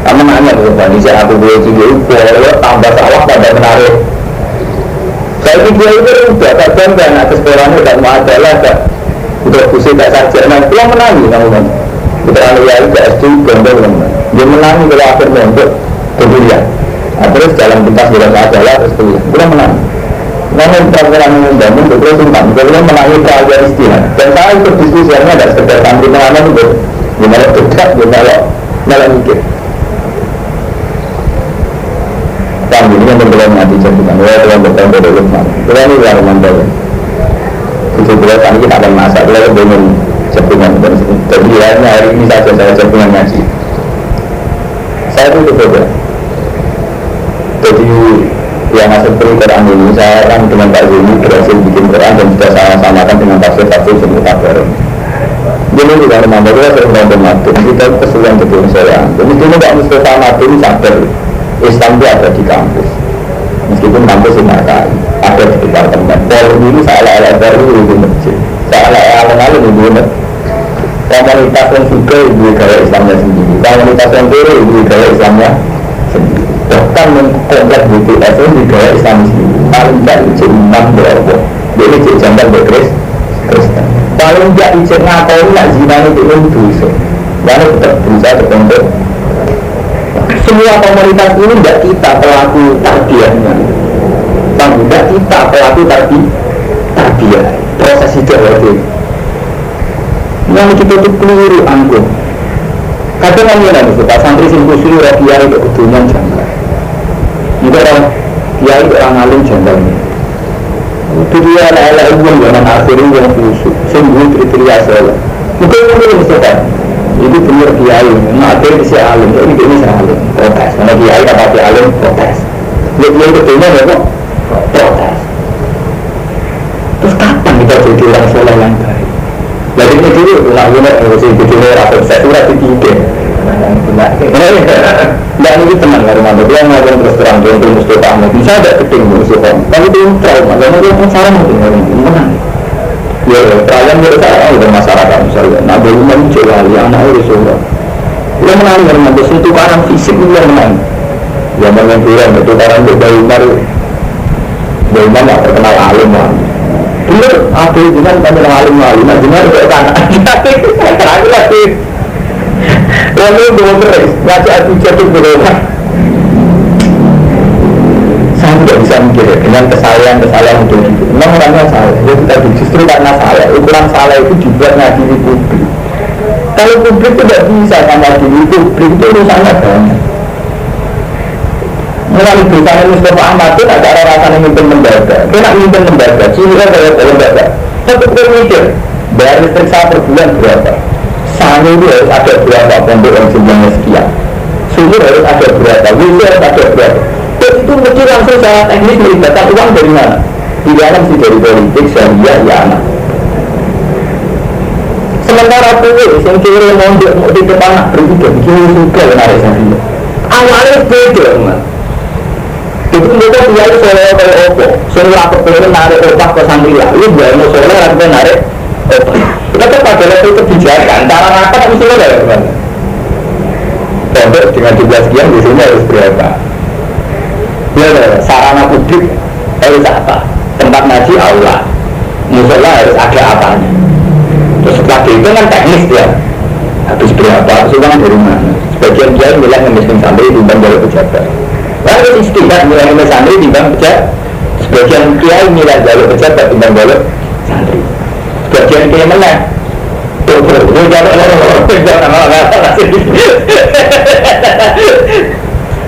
kamu nanya bukan ini aku boleh video boleh tambah salah pada menarik saya pikir itu udah kadang dan atas sekolahnya dan masalah tak udah pusing tak saja nah dia menangi kamu kan kita lihat ke SD gondol dia menangi kalau akhir mondok kemudian terus jalan pintas jalan adalah terus kuliah belum menang namun peraturan membangun betul sumpah belum menangi pelajar istihad dan saya ikut diskusinya ada sekedar santri pengalaman itu gimana dekat gimana malah mikir kami ini yang belum mati jadikan saya belum bertemu dari rumah kita ini luar mantel itu beliau kami kita akan masak beliau belum jadikan jadi hari ini saja saya jadikan ngaji saya itu berbeda. Jadi yang hasil Quran ini saya kan dengan Pak Zuni berhasil bikin Quran dan sudah saya samakan dengan tafsir-tafsir sebut kabar. Jadi juga remanda kita sering nonton Madun kita kesulitan betul saya. Jadi ini Pak Mustafa Madun sadar Islam itu ada di kampus. Meskipun kampus ini ada di departemen. Kalau dulu saya baru di masjid, saya alun-alun di masjid. Komunitas yang suka ibu gaya Islamnya sendiri, komunitas yang kiri ibu gaya Islamnya sendiri. Bahkan mengkomplek BTS itu gaya Islam sendiri. Paling tidak ijek imam berapa, dia ijek jambal berkristen. Paling tidak ijek ngakau nak zina itu dosa. Lalu tetap berusaha terbentuk. Semua komunitas ini tidak kita pelaku tarbiyahnya, tidak kita pelaku tarbiyah. dia proses itu berarti yang kita tuh keliru anggun kadang kan Pak santri sing kusuri ora kiai kok kedunya janggal mungkin orang kiai orang alim janggal itu dia ala umum zaman akhirin yang kusuk sungguh kriteria saya mungkin Mustafa itu benar kiai akhir si alim ini alim protes karena kiai dapat alim protes dia kedunya ya kok protes terus kapan kita jadi orang soleh yang baik jadi ini dulu lagunya sih jadi rapor saya surat tiga nah ini teman dari mana dia ngomong terus terang dia untuk Mustafa Ahmad bisa ada keting Mustafa tapi itu trauma karena dia penasaran mungkin menang ya perayaan dia sekarang udah masyarakat misalnya nah belum muncul lagi anak Rasulullah dia menang karena dia sentuh barang fisik dia menang ya mengenai itu barang dia bayi baru gak terkenal alim lah bener, ada dengan kami alim-alim nah dengan itu kan terakhir lagi lalu terus ngaji aku jatuh berubah saya tidak bisa mikir dengan kesalahan untuk itu memang orangnya salah ya tadi justru karena salah ukuran salah itu dibuat ngadili publik kalau publik tidak bisa ngadili publik itu urusannya banyak melalui bersama Mustafa Ahmad itu ada cara rasanya mimpin lembaga dia nak mimpin lembaga ciri kan saya lembaga satu mikir bayar listrik saya per bulan berapa sana itu harus ada berapa pondok yang jumlahnya sekian sumur harus ada berapa wilayah harus ada berapa terus itu mesti langsung secara teknis melibatkan uang dari mana di dalam sih dari politik syariah ya anak sementara itu yang kira mau di depan anak berpikir begini juga menarik syariah awalnya beda itu mereka biar soleh kayak opo semua kepengen narik otak ke santri ini biar mau soleh kepengen narik otak kita pada level kebijakan cara rapat mesti soleh kan pondok dengan jumlah sekian biasanya harus berapa ya sarana publik harus apa tempat ngaji aula musola harus ada apanya terus setelah itu kan teknis ya habis berapa uang dari mana sebagian dia bilang ngemiskin santri timbang jalur pejabat lalu istilah mulai santri timbang pejabat sebagian kiai nilai jalur pejabat timbang jalur santri sebagian kiai menang ini jalur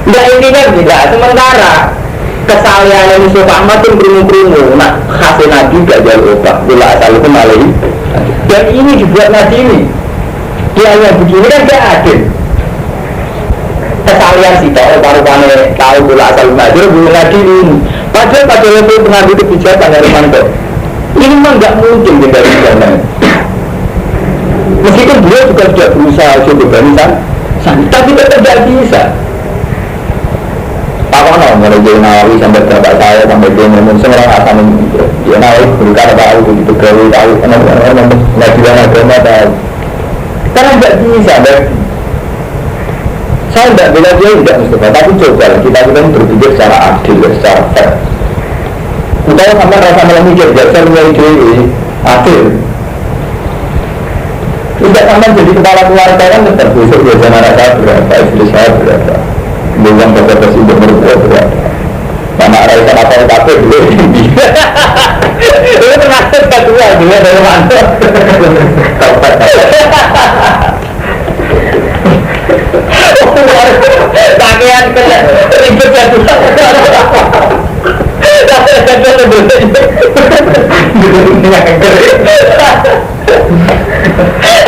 enggak ini kan tidak sementara kesalahan Mustafa Ahmad itu berumur-umur nak khasnya Nabi gak jalur otak bila asal itu malai dan ini dibuat Nabi ini kiai yang begini kan gak adil kesalian sih tahu paru-paru tahu pula asal belajar belum lagi ini padahal level pengambil kebijakan dari mana ini memang nggak mungkin dari sana meskipun beliau juga sudah berusaha coba barisan tapi tetap tidak bisa apa no mulai dari Nawawi sampai bapak saya sampai dia ngomong semua asal dia Nawawi berkata tahu begitu tahu nggak juga agama tahu karena nggak bisa saya tidak bilang dia tidak Mustafa tapi coba kita berpikir secara adil secara fair kita sampai rasa memikir saya punya ide adil tidak sampai jadi kepala keluarga kan tetap besok biasanya anak saya berapa istri saya berapa dengan bapak sudah berbuat berapa anak Raisa apa tapi dulu itu termasuk kedua dia dari mana pakaian ribet ya tuh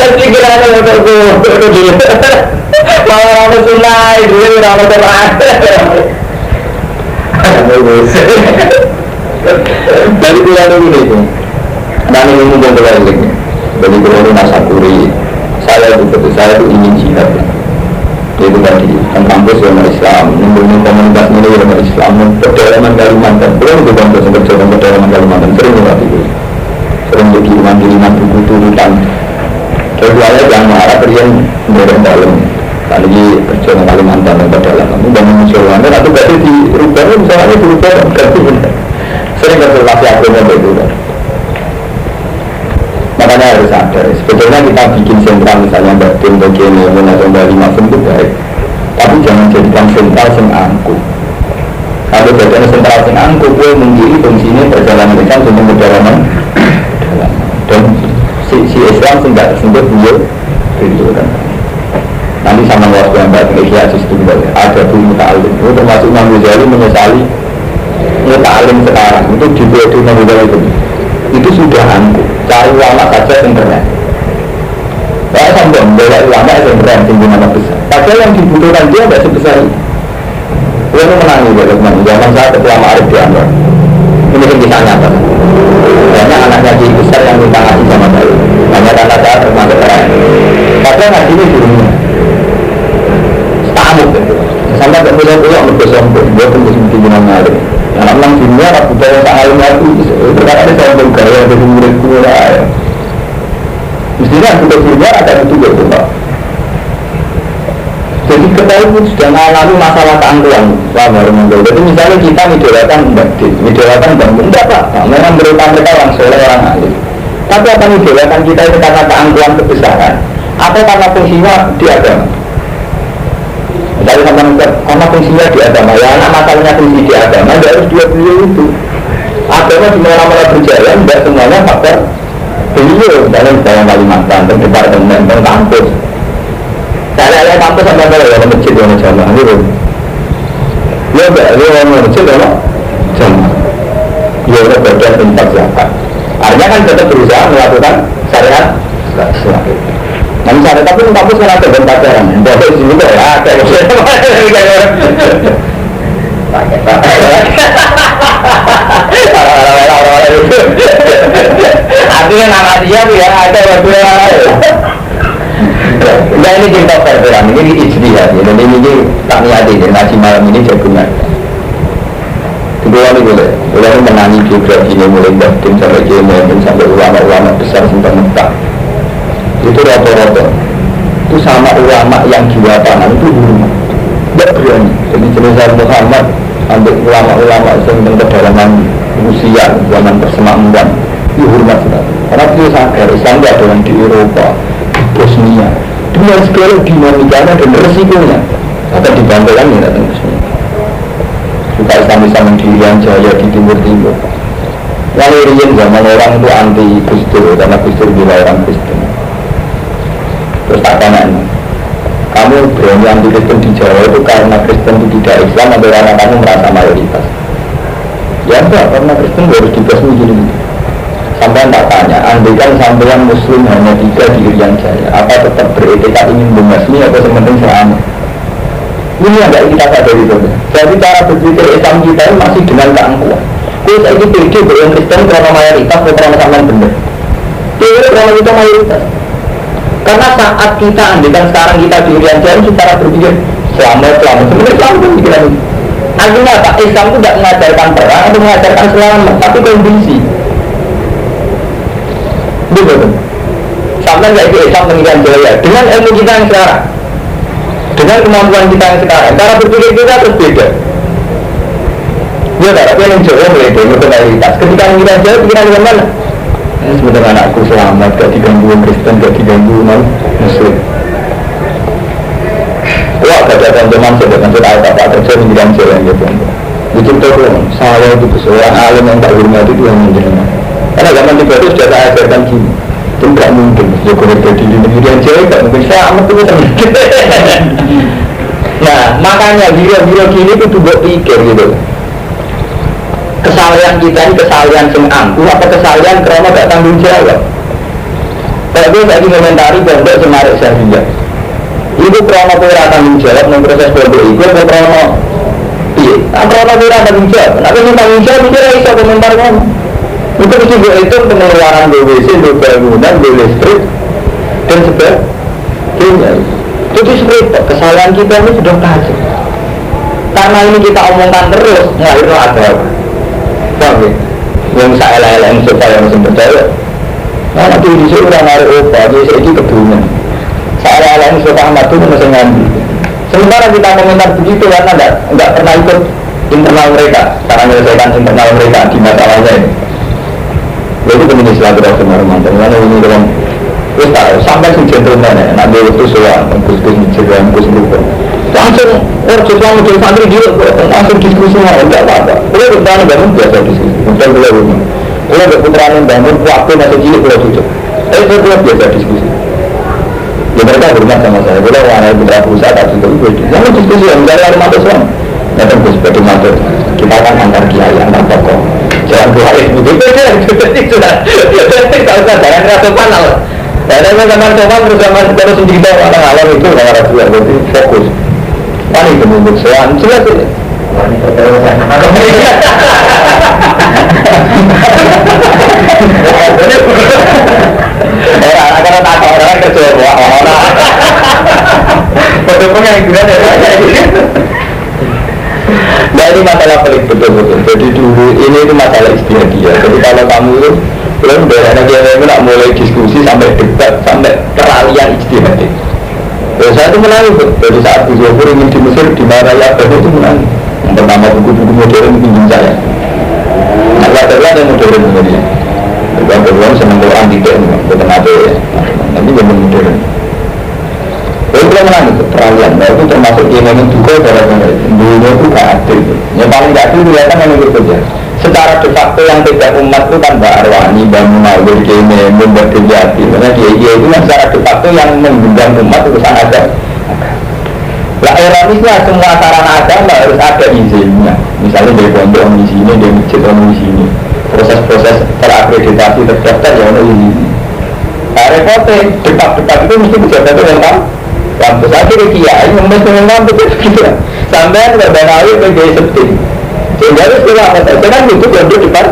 tapi kira-kira malah rame sunai dulu rame terang dari bulan ini dan ini mungkin terlalu dari bulan Nasakuri saya itu ingin jihad itu tadi tentang agama Islam membangun komunitas ini agama Islam pedalaman Kalimantan belum itu kampus yang kerja pedalaman Kalimantan sering berarti sering dikiriman buku tulisan kecuali yang marah kalian dorong dalam tadi kerja di Kalimantan dan pedalaman itu bangun musuhannya atau berarti di rubah misalnya di rubah ganti sering konsultasi agama itu makanya harus sadar sebetulnya kita bikin sentral misalnya batin begini atau dari masuk itu baik tapi jangan jadikan sentral yang angkuh kalau jadikan sentral yang angkuh gue menggiri fungsinya perjalanan Islam untuk perjalanan si Islam sih nggak tersebut beliau kan. Nanti sama waktu yang baik Ikhya Sistem ada Bu Muta'alim itu termasuk Imam Ghazali menyesali Muta'alim sekarang itu di periode Imam Ghazali itu sudah angkuh cari ulama saja yang keren. Saya sampai membawa ulama yang keren tinggi nama besar padahal yang dibutuhkan dia tidak sebesar itu. Dia menangi zaman saya ketua Ma'arif di Anwar ini yang bisa nyata banyak anaknya di besar yang minta ngaji sama saya hanya karena saya termasuk keren padahal ngaji ini gurunya tamu sampai ke pulau-pulau bersombong dia pun bisa bikin Ma'arif anak orang dunia aku tahu yang alim aku terkadang ada sombong gaya dari muridku mestinya aku tahu dunia ada itu gitu Pak. Jadi ketahui pun sudah mengalami masalah keangkuhan jadi misalnya kita idolakan Mbak enggak Pak memang mereka orang soleh orang alim tapi apa idolakan kita itu karena keangkuhan kebesaran atau karena fungsinya di agama misalnya karena fungsinya di agama ya anak masalahnya fungsi di agama tidak harus dia beliau itu agama di mana-mana berjalan tidak semuanya faktor beliau dalam Kalimantan dan departemen dan kampus saya kampus sama kalau masjid yang jamaah itu ya enggak, dia orang masjid orang jamaah dia orang bagian tempat zakat artinya kan tetap berusaha melakukan syariat Islam namun syariat tapi kampus kan ada bentak jarang jadi di sini ya ada artinya nama dia ya ada berdua. Nah ini cerita perberan, ini ijtihad ya, dan ini tak niati ya, ngaji malam ini jagungan. Kedua ini boleh menangi biografi ini mulai Bahdin sampai Jemen sampai ulama-ulama besar sampai Mekah. Itu rata-rata, itu sama ulama yang jiwa tangan itu hormat, tidak berani. Jadi jenis Muhammad ambil ulama-ulama yang kedalaman usia zaman persemakmuran itu hormat sekali. Karena dia sadar Islam tidak ada yang di Eropa, Bosnia. Dengan segala dinamikanya dan resikonya akan dibanggakan ya datang ke sini. Juga Islam bisa mendirian jaya di timur-timur. Yang irian zaman orang itu anti Gusdur karena Gusdur bila orang Kristen. Terus tak tanya kamu berani anti Kristen di Jawa itu karena Kristen itu tidak Islam atau karena kamu merasa mayoritas? Ya enggak, karena Kristen harus dibasmi gini. Sampai tak tanya, andaikan sampeyan Muslim hanya 3 di Irian Jaya, apa tetap beretika ingin membasmi atau sementing selama? Ini agak kita sadari itu. Jadi cara berpikir Islam kita masih dengan keangkuhan. Kalau saya ini pede bahwa Kristen karena mayoritas atau karena sampean benar. Tidak karena kita mayoritas. Karena saat kita andaikan sekarang kita di Irian Jaya, cara berpikir selamat, sebenarnya selamat pikiran ini. Artinya apa? Islam itu tidak mengajarkan perang atau mengajarkan selamat, tapi kondisi. Betul. Sampai nggak Islam mengingat Jaya dengan ilmu kita yang sekarang, dengan kemampuan kita yang sekarang, cara berpikir kita terus beda. Ya, tapi yang Jawa mulai dari mayoritas. Ketika mengingat Jaya, pikiran dengan mana? Ini sebenarnya anakku selamat, gak diganggu Kristen, gak diganggu Muslim. Wah, gak ada teman-teman saya tahu apa terjadi mengingat Jaya gitu. Itu tuh saya itu seorang alim yang tak hormat itu yang menjadi. Karena zaman tiba itu sudah saya ajarkan gini, itu tidak mungkin Jokowi jadi di negeri yang jauh, tidak mungkin saya amat itu nah makanya biro-biro gini itu buat pikir gitu kesalahan kita ini kesalahan yang angkuh apa kesalahan karena tidak tanggung jawab. Kalau gue lagi komentari pondok semarik saya lihat itu karena gue tanggung jawab dalam proses pondok itu atau karena iya, karena gue tanggung jawab tapi tanggung jawab itu bisa komentar kamu itu mesti gue hitung pengeluaran BWC, bangunan, listrik dan sebagainya. Jadi seperti kesalahan kita ini sudah tajam. Karena ini kita omongkan terus, ngelahir ada paham ya? Yang saya lain-lain supaya masih percaya nah nanti disini orang narik obat, jadi saya ini kebunan saya lain-lain supaya amat itu masih ngambil. Sementara kita komentar begitu karena enggak pernah ikut internal mereka cara menyelesaikan internal mereka di masalahnya ini. Jadi kemudian silaturahmi Ramadan, mana ini dalam kita sampai si gentleman ya, nak dia itu soal gus-gus mencegah gus lupa. Langsung orang jadi santri dia langsung diskusi enggak apa-apa. Boleh bertanya bangun biasa diskusi. Betul boleh. Boleh berputaraan bangun waktu masih cilik boleh cucuk. Saya biasa diskusi. Ya mereka hormat sama saya. Kalau orang putra perusahaan tak juga beda. Yang diskusi yang misalnya ada mata suam, datang ke seperti mata. Kita kan antar kiai, antar tokoh. Jangan keluar itu beda. Sudah. Tak usah jangan rasa panal. Ada zaman sopan terus sendiri orang alam itu orang rasa berarti fokus. Paling kemudian soal jelas ini. Orang akan tak orang kerja orang. Betul-betul yang juga ada. Nah ini masalah pelik betul-betul. Jadi dulu ini itu masalah istiadat. Jadi kalau kamu itu belum dari anak yang nak mulai diskusi sampai debat sampai peralihan istiadat. Saya itu menangis. Dari saat Gus Dur ingin di Mesir di Maraya itu menangis. Yang pertama buku-buku modern pinjam saya. Nah, yang modern ini. Yang kedua senang Quran tidak, bukan apa ya. Nanti zaman modern. Saya belum menangis peralihan. Nah itu termasuk yang juga gara-gara dulunya itu gak adil. Yang paling gak adil kelihatan yang itu saja. Secara de facto yang tidak umat itu kan Mbak Arwani, Mbak Munawir, Kene, Mbak Kejati. Karena dia itu yang secara de facto yang mengundang umat urusan agama. Lah ironisnya semua sarana agama harus ada izinnya. Misalnya dari pondok di sini, dari masjid di sini. Proses-proses terakreditasi terdaftar yang ada izin. Nah repotnya depak-depak itu mesti pejabat itu yang kampus. Akhirnya kiai memang kampus itu gitu. Sampai berbanawi menjadi seperti. Sehingga harus kita apa saja kan itu produk depan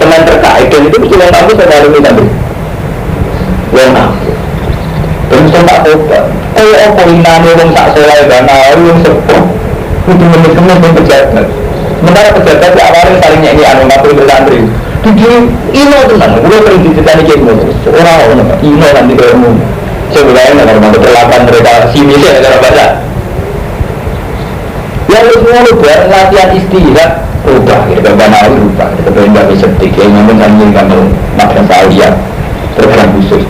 teman terkait dan itu mesti yang kampus ada alumni tadi. Yang kampus. Terus tak obat. Apa inane wong sak soleh banawi wong sepuh. Itu menikmati pejabat. Sementara pejabat di awalnya saling nyanyi anu ngatur bersantri. Tujuh ino tenang, gue sering diceritani kayak gini. Orang ino nanti kamu. Sebenarnya nggak terlapan mereka sini sih negara baca. Yang semua lu buat latihan istirahat, rubah, kita banawi rubah, kita pindah ke seperti kayak ngomong anjing kamu makan sahurian, program khusus.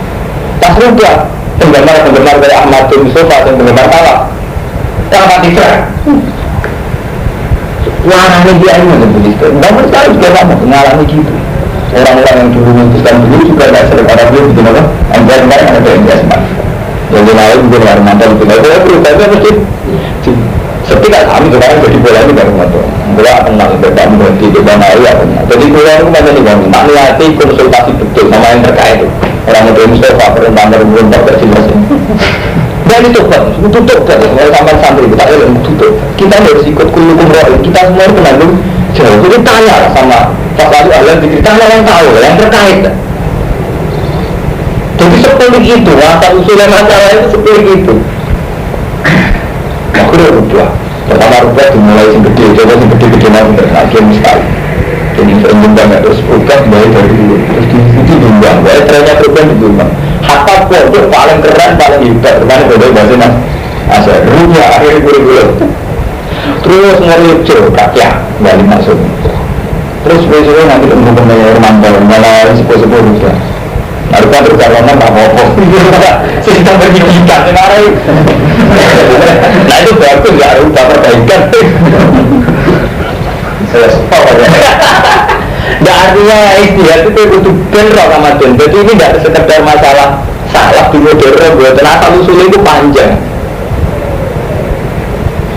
Pas rubah, penggemar dari Ahmad bin Mustafa dan penggemar Tawa, yang mati cerah. Warnanya dia ini begitu. Namun saya juga lama mengalami gitu. Orang-orang yang dulu memutuskan dulu juga tidak sering orang dulu bikin apa? Anggaran ada yang jasman. Jadi lain mungkin orang mantan itu nggak boleh berubah. Tapi mesti setiap kami kemarin jadi bola ini baru mantan. Bola kenal berdamu berhenti berbanau ya kenal. Jadi bola itu macam ini bang. Tak niati konsultasi betul sama yang terkait itu. Orang muda Mustafa perintah berubah tak jelas. Dan itu kan, tutup kan, kalau sampai santri kita yang tutup. Kita harus ikut kulukum roh, kita semua itu nanggung jauh. Jadi tanya sama Pak Wali Alam, tanya yang tahu, yang terkait. Jadi sepelik itu, asal usulnya masalah itu sepelik itu. Aku udah rubah. Pertama rubah dimulai yang gede, coba yang gede-gede nanti akhirnya sekali. Jadi saya nyumbang terus rubah mulai dari dulu, terus itu nyumbang, ternyata rubah dinyumbang. Hatta pondok paling keren, paling hebat, karena beda bahasa mas asal rubah akhirnya gula-gula. Terus ngelucu, kakek balik masuk. Terus besoknya nanti untuk mengenai mantau, malah sepuh-sepuh rubah. Lalu kan berjalan apa-apa. Sistem pendidikan sekarang. Nah itu bagus nggak rubah perbaikan. Saya sepakat ya. Nah artinya istiadat itu butuh bentrok sama John. Jadi ini tidak sekedar masalah salah di modern buat asal usulnya itu panjang.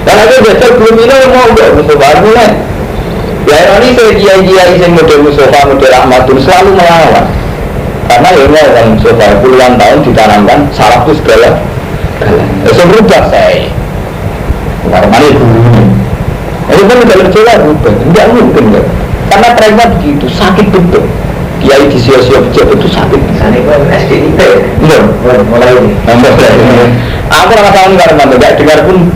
Karena itu biasa belum ini mau nggak Mustafa mulai. Ya ini saya kiai-kiai yang model Mustafa, model Ahmadun selalu melawan. Karena ini orang Mustafa puluhan tahun ditanamkan salah itu segala. Saya berubah saya. Karena itu dulu. Itu kan tidak berjalan berubah. Tidak mungkin kan. Karena trennya begitu, sakit betul. Kiai di sio-sio pejabat itu sakit. Misalnya itu SDIP. Belum, mulai ini. Aku rasa karena tidak dengar pun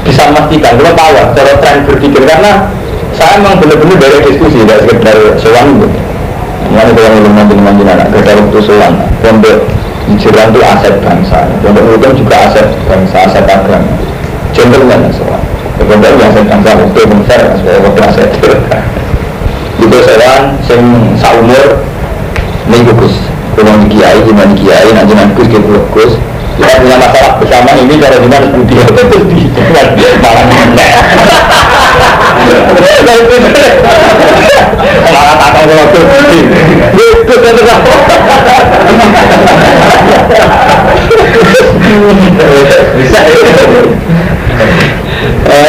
bisa memastikan. Kalau tahu, cara tren berpikir karena saya memang benar-benar dari diskusi, tidak sekedar soal itu. Mengenai kalau belum manjin anak, kerja waktu soal. Pondok Jiran itu aset bangsa. Pondok Udang juga aset bangsa, aset agama. Contohnya soal. Pondok yang aset bangsa, waktu besar, waktu aset. Itu sewan sing saumur ning Gus. Kalau kiai gimana kiai nanti Gus ke Gus. Kita punya masalah bersama ini cara gimana budi itu di malah mana. Malah tak tahu waktu. Gus itu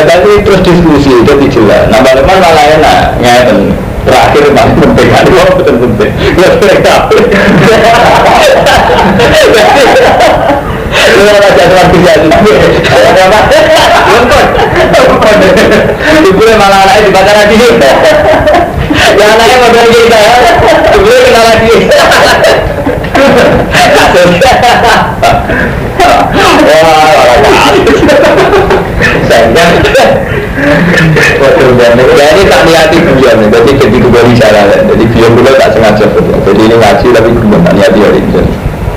Tapi terus diskusi itu jelas. Nah, bagaimana malah enak, ngeten. Terakhir paling penting kan, betul penting. Lu ada jadwal kerja itu. Ibu malah anaknya dibaca lagi. Yang anaknya modal kita ya. Ibu kenal lagi. Wah, sayang. Jadi tak niati bulan, jadi kembali salah. Jadi biar dulu tak sengaja. Jadi ini ngaji tapi belum tak niati hari ini.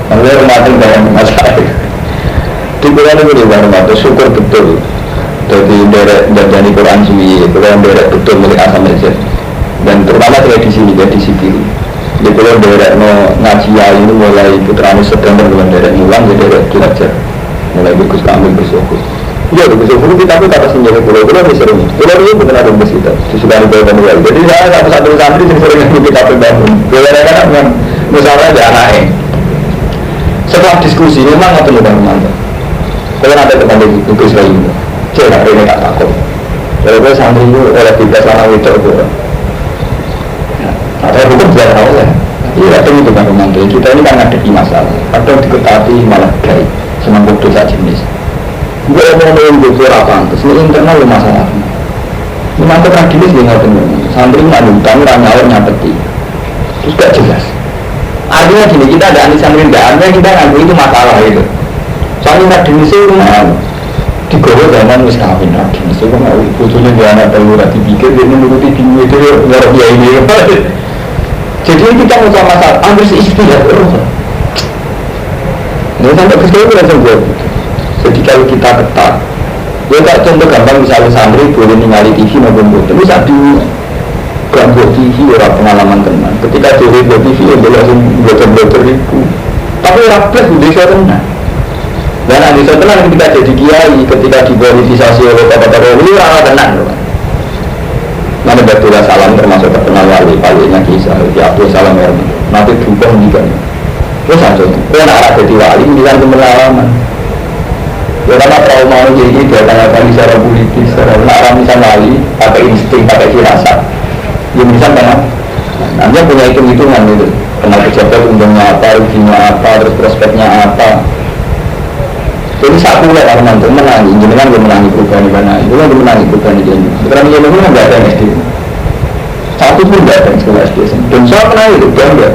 Namanya rematin dalam masalah. Di bulan ini rematin syukur betul. Jadi dari Quran sini, Quran dari betul milik asam aja. Dan terutama di sini, di sini. Di pulau daerah ngaji ini mulai putranya September bulan daerah mulang jadi daerah belajar mulai bagus kami bersyukur. Iya bersyukur kita pun kata senjata pulau ini sering. Pulau ini bukan ada bus kita, sudah ada beberapa. Jadi saya satu santri yang sering kita bangun. Gara-gara kan misalnya ada anaknya. Setelah diskusi memang nggak perlu bangun. Kalau ada teman di Inggris lagi, cek hari ini tak takut. Kalau santri itu oleh tiga selama itu atau bukan biar tahu ya. Iya, itu bukan romantis. Kita ini kan ada di masalah. Kadang diketahui malah gay, senang dosa jenis. Gue mau ngomong apa? Terus ini internal masalah. Memang tradisi dia nggak benar. Santri nggak utang, ranyawar nyapeti. Terus gak jelas. Artinya gini, kita ada anis santri nggak. Artinya kita nganggu itu masalah itu. Soalnya tradisi itu mau digowo zaman wis kawin tradisi itu mau butuhnya dia anak baru dipikir dia menuruti tinggi itu luar biasa ini. Jadi kita mau masalah ambil istihad terus. Ini sampai kesini langsung buat. Jadi kalau kita ketat, ya tak contoh gampang misalnya santri boleh ningali TV maupun buat. Tapi saat dulu gak buat TV orang pengalaman teman. Ketika jadi buat TV ya boleh langsung belajar ribu. Tapi rapet di desa tenang. Dan di desa tenang ketika jadi kiai, ketika dipolitisasi oleh kota-kota ini orang tenang. Mana betul salam termasuk terkenal wali-walinya kisah di Abdul Salam Herman. Nanti berubah juga. Terus aja, kau nak jadi wali dengan pengalaman. Ya karena trauma ini dia tanya-tanya secara politis, secara orang bisa wali, pakai insting, pakai firasat. Ya bisa kan? Nanti punya hitung-hitungan gitu. Kenal pejabat untungnya apa, ruginya apa, terus prospeknya apa. Jadi satu lah kalau nanti menangi, jenengan gue menangi perubahan di mana, itu kan gue menangi perubahan di sini. Sekarang dia memang nggak ada SD, satu pun nggak ada sekolah SD. Dan saya menangi itu bangga,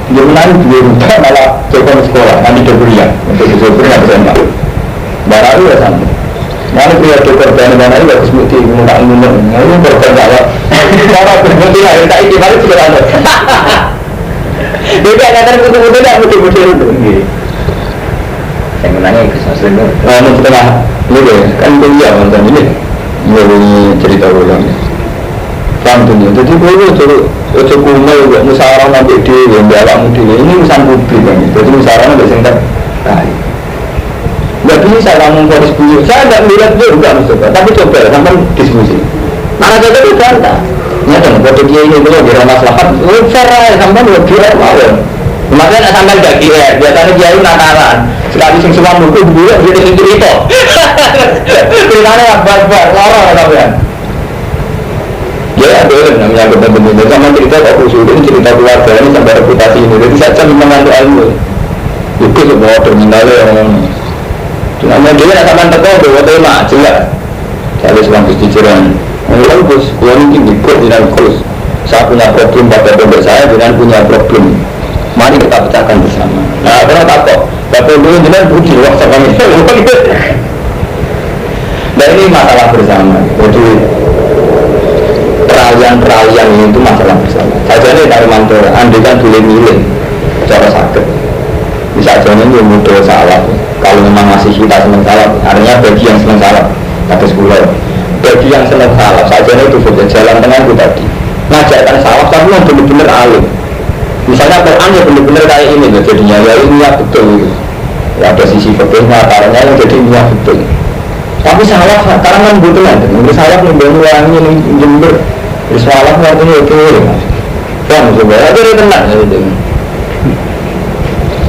dia menangi dia rumah malah coba di sekolah, nanti dia kuliah, untuk disebut nggak bisa mbak. Baru ya sama, mana pria dokter dan mana itu harus mesti menggunakan minum, ini dokter nggak, orang bermudi lah, kita ini baru sudah ada. Jadi akan ketemu tidak mesti itu. Yang menanya itu sering itu. Setelah ini deh, kan kuliah mantan ini cerita ulang ya. Pantunnya, jadi gue coba kumel, musyawarah nanti dia yang dialami dia ini urusan publik kan. Jadi musyawarah nanti singkat baik. Gak bisa ngomong fokus buyut, saya gak melihat juga maksudnya, tapi coba sampai diskusi. Mana saja itu bantah. Ya kan, waktu dia ini dulu di ramah selamat, fair aja sampai dua kira mau. Makanya sampai gak kira, biasanya dia itu nakalan. Sekali sing suam buku dulu dia sing cerita. Ceritanya apa-apa, lorong sampean. Ya ada namanya benar-benar sama cerita kok usulin cerita keluarga ini sampai reputasi ini. Jadi saya cuma mengantu ilmu. Itu semua terminalnya orang. Namanya dia nak sampai teko bawa tema jelas. Saya selama pikiran. Mulai bos, gua ini ikut dengan kurs. Saya punya problem pada pondok saya dengan punya problem. Mari kita pecahkan bersama. Nah, karena takut. Bapak dulu jelas budi waktu kami. Nah ini masalah bersama. Jadi peralihan itu masalah bersama. Saja ini dari mantor, andai kan boleh milih cara sakit. Bisa saja ini mudah salah. Kalau memang masih kita senang salah, artinya bagi yang senang salah, kata sekolah. Bagi yang senang salah, saja itu saja jalan tengah itu tadi. Ngajarkan salah, tapi yang benar-benar alim. Misalnya Quran ya benar-benar kayak ini loh jadinya, ya ini ya betul gitu. Ya, ada sisi fakihnya, karena yang jadi ini ya betul. Tapi salah, karena kan betul kan, menurut salah membangun orangnya ini jember. Salah artinya oke kan, coba, ada tenang ya itu.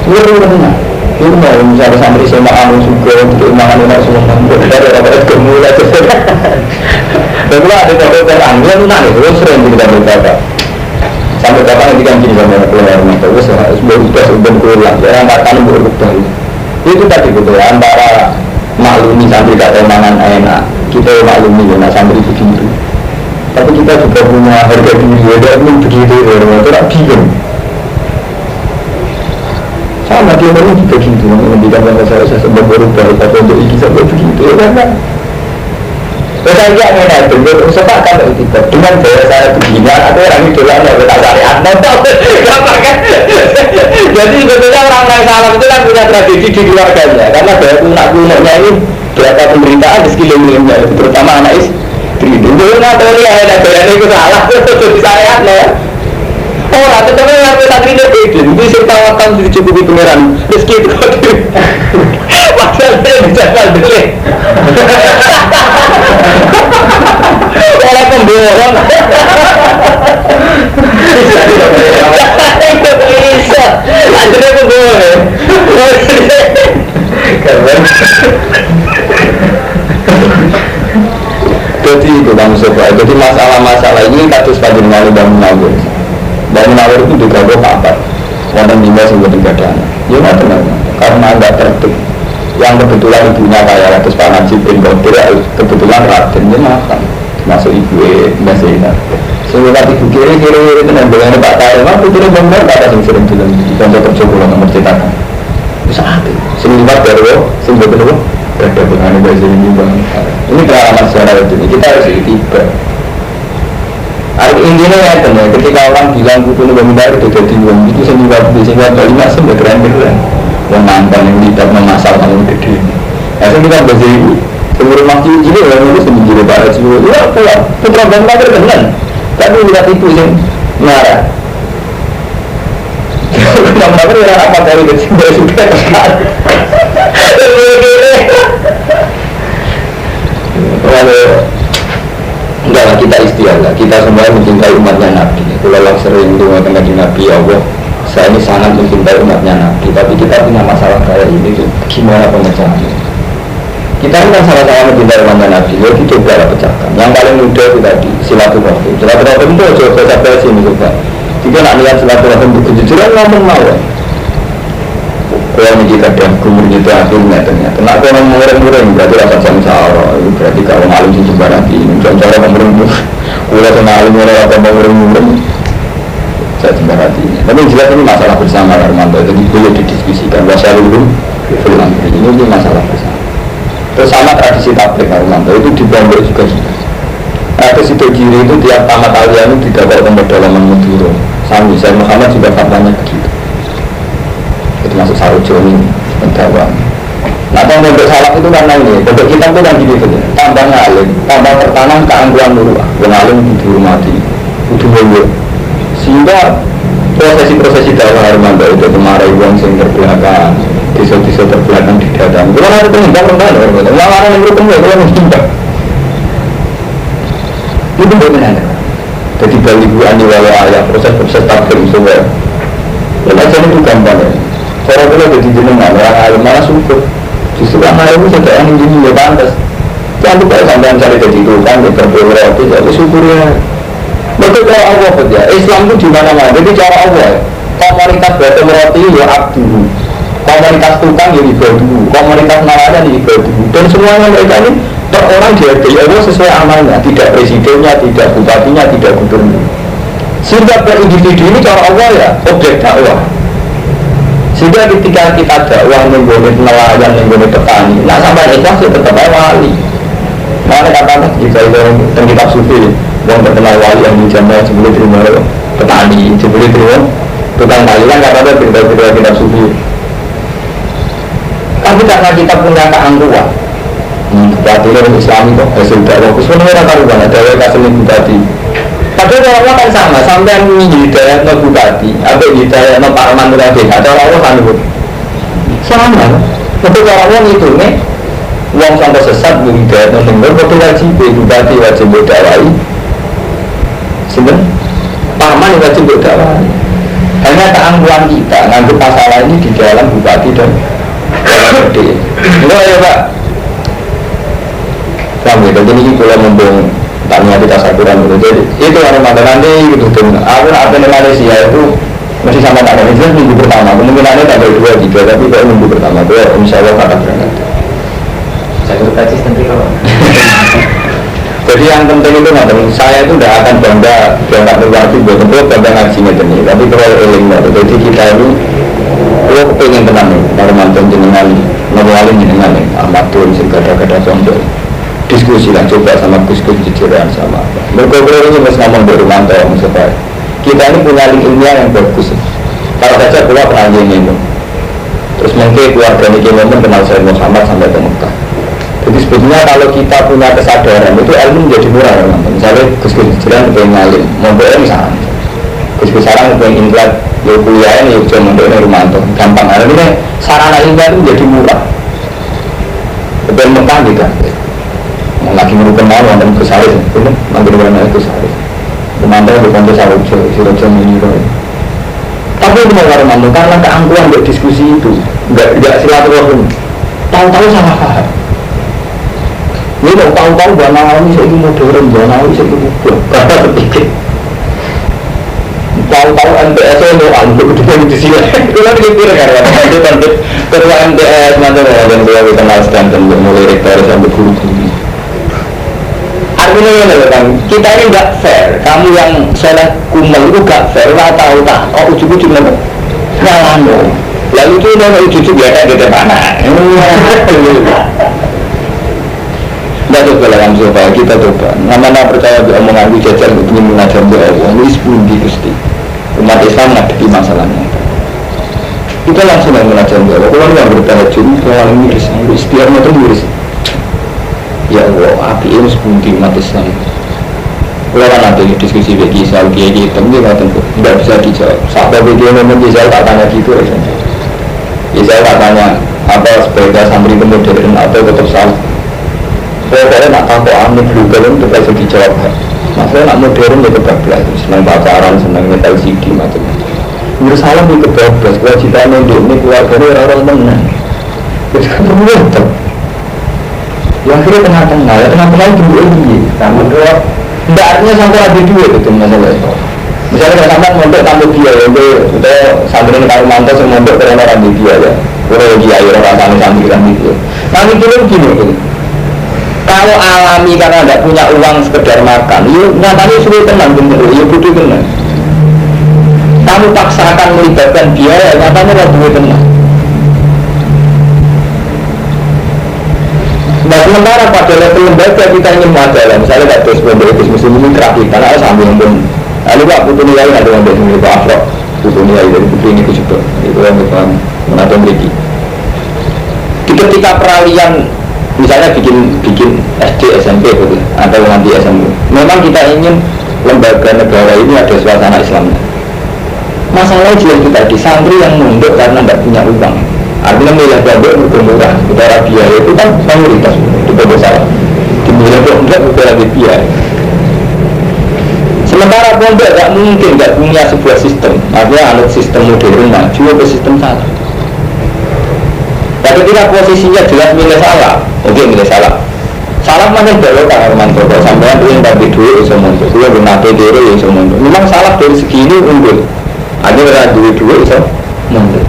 Itu tenang. Itu mau misalnya santri sama anu juga untuk imangan umat semua dari orang gemula itu. Dan pula ada dokter angin itu nangis, terus sering kita berkata. Sampai kapan nanti kan gini sama keluar rumah terus sudah pulang. Jangan katakan berubah. Itu tadi betul antara maklumi santri kata imangan enak, kita maklumi ya santri begitu. Tapi kita juga punya harga diri, ada pun begitu ya, itu tak bingung. Sama dia baru juga gitu, menghentikan bahasa saya sebab berubah atau untuk ini sampai begitu ya kan? Saya ingat itu, sepakat itu dengan gaya saya begini, ada orang itu lah yang tak syariat, gampang kan? Jadi sebetulnya orang-orang salam itu kan punya tradisi di keluarganya, karena gaya punak-punaknya ini berapa pemberitaan di sekelilingnya, terutama anak istri. Itu nggak tahu nih ada gaya itu salah, itu syariat loh. Oh, tetapi yang kita tidak begini, bisa tawarkan dicukupi pangeran rezeki itu. Maksudnya dijaga dulu. Oleh pembohong. Bisa, akhirnya pembohong. Jadi itu kamu coba. Jadi masalah-masalah ini kasus panjenengan dan menawar. Dan menawar itu juga apa? Wonten juga sebut ibadah. Ya nggak tenang, karena nggak tertib. Yang kebetulan ibunya kayak Ratus Panajib bin Qadir, kebetulan Raden dia makan, masuk ibu Mbak Zainab. Sehingga ibu kiri-kiri itu dengan Pak Tarim, aku kira benar kata yang sering bilang di kantor kerja pulau nomor cetakan. Bisa hati, sing libat baru, sing betul berada dengan Mbak Zainab. Ini pengalaman secara ini kita harus tiba. Intinya ya teman, ketika orang bilang buku ini benar itu jadi uang itu sehingga Bali masuk ke keren-keren. Yang mantan yang tidak memasak yang gede. Saya kita berjadi seluruh masjid jadi orang itu sendiri pada seluruh. Ya pulang putra bangsa terkenal. Tapi tidak tipu sih marah. Bangsa itu apa dari kecil dari sudah besar. Enggak, kita istiadah, kita semua mencintai umatnya Nabi. Kalau sering dengan Nabi Allah, saya ini sangat mencintai umatnya Nabi. Tapi kita punya masalah kayak ini tuh, gimana pemecahannya? Kita ini kan sama-sama mencintai umatnya Nabi, ya kita coba pecahkan. Yang paling mudah itu tadi, silaturahim. Silaturahim itu coba sini coba. Jika nak lihat silaturahim itu kejujuran ngomong mau. Kalau ini kadang kumur itu akhirnya ternyata nak orang mureng-mureng berarti rasa samsara. Berarti kalau malam sih coba nanti cara mureng itu udah sama alim orang apa mureng-mureng saya coba nanti. Tapi jelas ini masalah bersama Armando, jadi boleh didiskusikan. Wassalamualaikum ini masalah bersama. Terus sama tradisi tabligh Armando itu di Bombay juga sudah. Ada situ kiri itu tiap tamat alian itu tidak ada pemodalaman Madura. Sami saya Muhammad juga katanya begitu. Itu masuk Sarujo ini pendakwaan. Nah, kalau untuk salaf itu karena ini, untuk kita itu kan gitu, tambah ngalim, tambah tertanam keangkuhan muruah, ngalim dihormati, itu boleh. Sehingga prosesi-prosesi dakwah Armando itu kemarin uang sing terbelakang, desa-desa terbelakang di dalam. Kalau ada pengindah rendah, orang yang bertemu kalau mengindah. Itu bagaimana? Jadi bagi ibu ani wawaya proses-proses tabligh semua. Kalau jadi itu gampang ya. Cara kita jadi jenengan orang alim malah syukur. Justru orang alim itu sudah yang ini ya pantas. Jangan lupa sampai cari jadi tukang, berberoti, jadi syukurnya. Betul cara Allah ya. Islam itu di mana-mana. Jadi cara Allah. Komunitas berberoti ya abdu. Komunitas tukang ya ibadu. Komunitas nelayan ya ibadu. Dan semuanya mereka ini per orang dihargai Allah sesuai amalnya. Tidak presidennya, tidak bupatinya, tidak gubernur. Sehingga per individu ini cara Allah ya objek dakwah. Sehingga ketika kita dakwah menggoleh nelayan, menggoleh petani, nah sampai ikhlas ya tetap wali. Mana kata-kata jika itu tentang kitab sufi, yang terkenal wali yang dijamah sebelum terima petani, sebelum terima tukang kali kan kata-kata berita-berita kitab sufi. Tapi karena kita punya keangkuhan, bupati orang Islam itu hasil dakwah, sebenarnya orang karuan ada yang hasilnya bupati. Padahal orang kan sama, sampai hidayah no bupati, atau hidayah no parman tadi, ada orang kan itu sama. Untuk orang itu nih, uang sampai sesat hidayah no dengar, betul wajib bupati wajib berdakwai, sebenarnya parman wajib berdakwai. Hanya keangkuhan kita nganggap masalah ini di dalam bupati dan gede. Enggak ya Pak. Kami jadi ini kalau membong tanya kita sakuran dulu. Jadi itu Ramadan nanti gitu tuh. Aku apa di Malaysia itu masih sama tak ada minggu pertama. Kemungkinannya tanggal 2, 3 tapi kalau minggu pertama itu insya Allah akan berangkat. Saya berkacis nanti kalau. Jadi yang penting itu nanti saya itu tidak akan bangga berangkat luar itu betul bangga ngajinya ini. Tapi kalau eling jadi kita ini kalau pengen tenang nih, para mantan jenengan, nawarin jenengan nih, Ahmad Tun, segala-gala sombong. Diskusi lah coba sama Gus-Gus jajaran sama berkobrol ini mas ngomong dari mantau supaya kita ini punya link ilmiah yang bagus. Kalau saja keluar pernah ini terus mungkin keluarga ini kenal saya Muhammad sampai ke Mekah. Jadi sebetulnya kalau kita punya kesadaran itu ilmu menjadi murah teman-teman. Misalnya Gus-Gus jajaran pengen ngalim mondok ini saran Gus-Gus saran pengen ingat ya kuliah ini ya mondok ini Rumanto gampang. Hari ini sarana ilmiah itu menjadi murah pengen Mekah gitu lagi merupakan mau dan kesaris itu nanti mana itu kesaris memantau di kontes Sirojo ini tapi itu mau karena karena keangkuhan buat diskusi itu nggak silaturahmi tahu-tahu sama paham ini mau tahu-tahu bahwa nawami saya ini modern bahwa nawami saya ini kubur karena berpikir tahu-tahu MTS itu untuk kedudukan di sini itu kan dipikir karena itu kan ketua MTS macam yang dia kenal standar mulai rektor sampai guru artinya ini kan kita ini nggak fair. Kamu yang soleh kumal itu nggak fair. Nggak tahu tak? Oh ujuk-ujuk nama nyalano. Lalu itu nama ujuk-ujuk biasa di mana? Nggak coba lah kamu coba kita coba. Nama-nama percaya omongan gue jajar ingin mengajar doa. Ini sepuluh gusti. Umat Islam ngadepi masalahnya. Kita langsung mengajar doa. Kalau nggak bertahajud, kalau miris, istiarnya tuh miris. Ya Allah, api ini sebuti umat Islam. Kalau nanti diskusi bagi Islam dia gitu, dia nggak bisa dijawab. Sampai dia ngomong Islam tak tanya gitu, Islam tak tanya apa sebagai santri modern atau tetap salah. Saya nak tahu aneh dulu kalau untuk bisa dijawab. Masalah nak modern ya kebablas, senang pacaran, senang metal CD macam-macam. Menurut salah itu kebablas, kewajiban ini keluarganya orang menang. Jadi kan berulang. Yang akhirnya tengah-tengah, ya tengah-tengah itu dua ini kamu dua, tidak artinya sampai ada dua itu masalah itu misalnya kalau sampai mondok tambah dia ya udah santri ini kalau mantau semua mondok karena orang dia ya kalau dia ya orang santri kan gitu kami dulu begini kalau alami karena tidak punya uang sekedar makan yuk nyatanya suruh tenang bener yuk butuh tenang kamu paksakan melibatkan biaya nyatanya tidak butuh tenang. Nah sementara pada level lembaga kita ingin majalah misalnya tak terus memiliki muslim ini terakhir karena sambil pun lalu Pak Putu Nilai ada yang memiliki Pak Afro Putu Nilai dari Putri ini juga itu yang kita menatap memiliki ketika peralihan misalnya bikin SD SMP gitu, atau nanti SMP memang kita ingin lembaga negara ini ada suasana Islamnya masalahnya juga itu tadi santri yang mundur karena tidak punya uang artinya milih pondok bermurah utara biaya itu kan mayoritas di pondok salah di milih pondok utara biaya sementara pondok tidak mungkin tidak punya sebuah sistem artinya anut sistem modern maju ke sistem salah tapi ketika posisinya jelas milih salah oke milih salah salah makin belok kan Armanto sampai yang tapi duit bisa mundur dia benar diri bisa mundur memang salah dari segi ini unggul ada duit bisa mundur.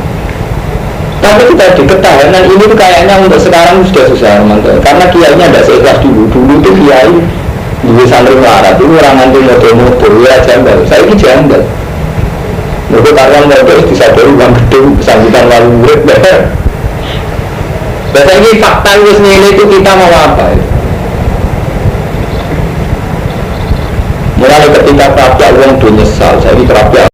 Tapi kita diketahui, dan ini tuh kayaknya untuk sekarang sudah susah teman-teman. Karena kiainya tidak seikhlas dulu tuh kiai di santri melarat itu orang nanti motor ya jambal, saya ini jambal. Mereka karyawan motor disadari uang gede, sambutan lalu murid bener. Biasanya ini fakta ini itu kita mau apa? Mulai ketika kerapia uang tuh nyesal, saya ini kerapia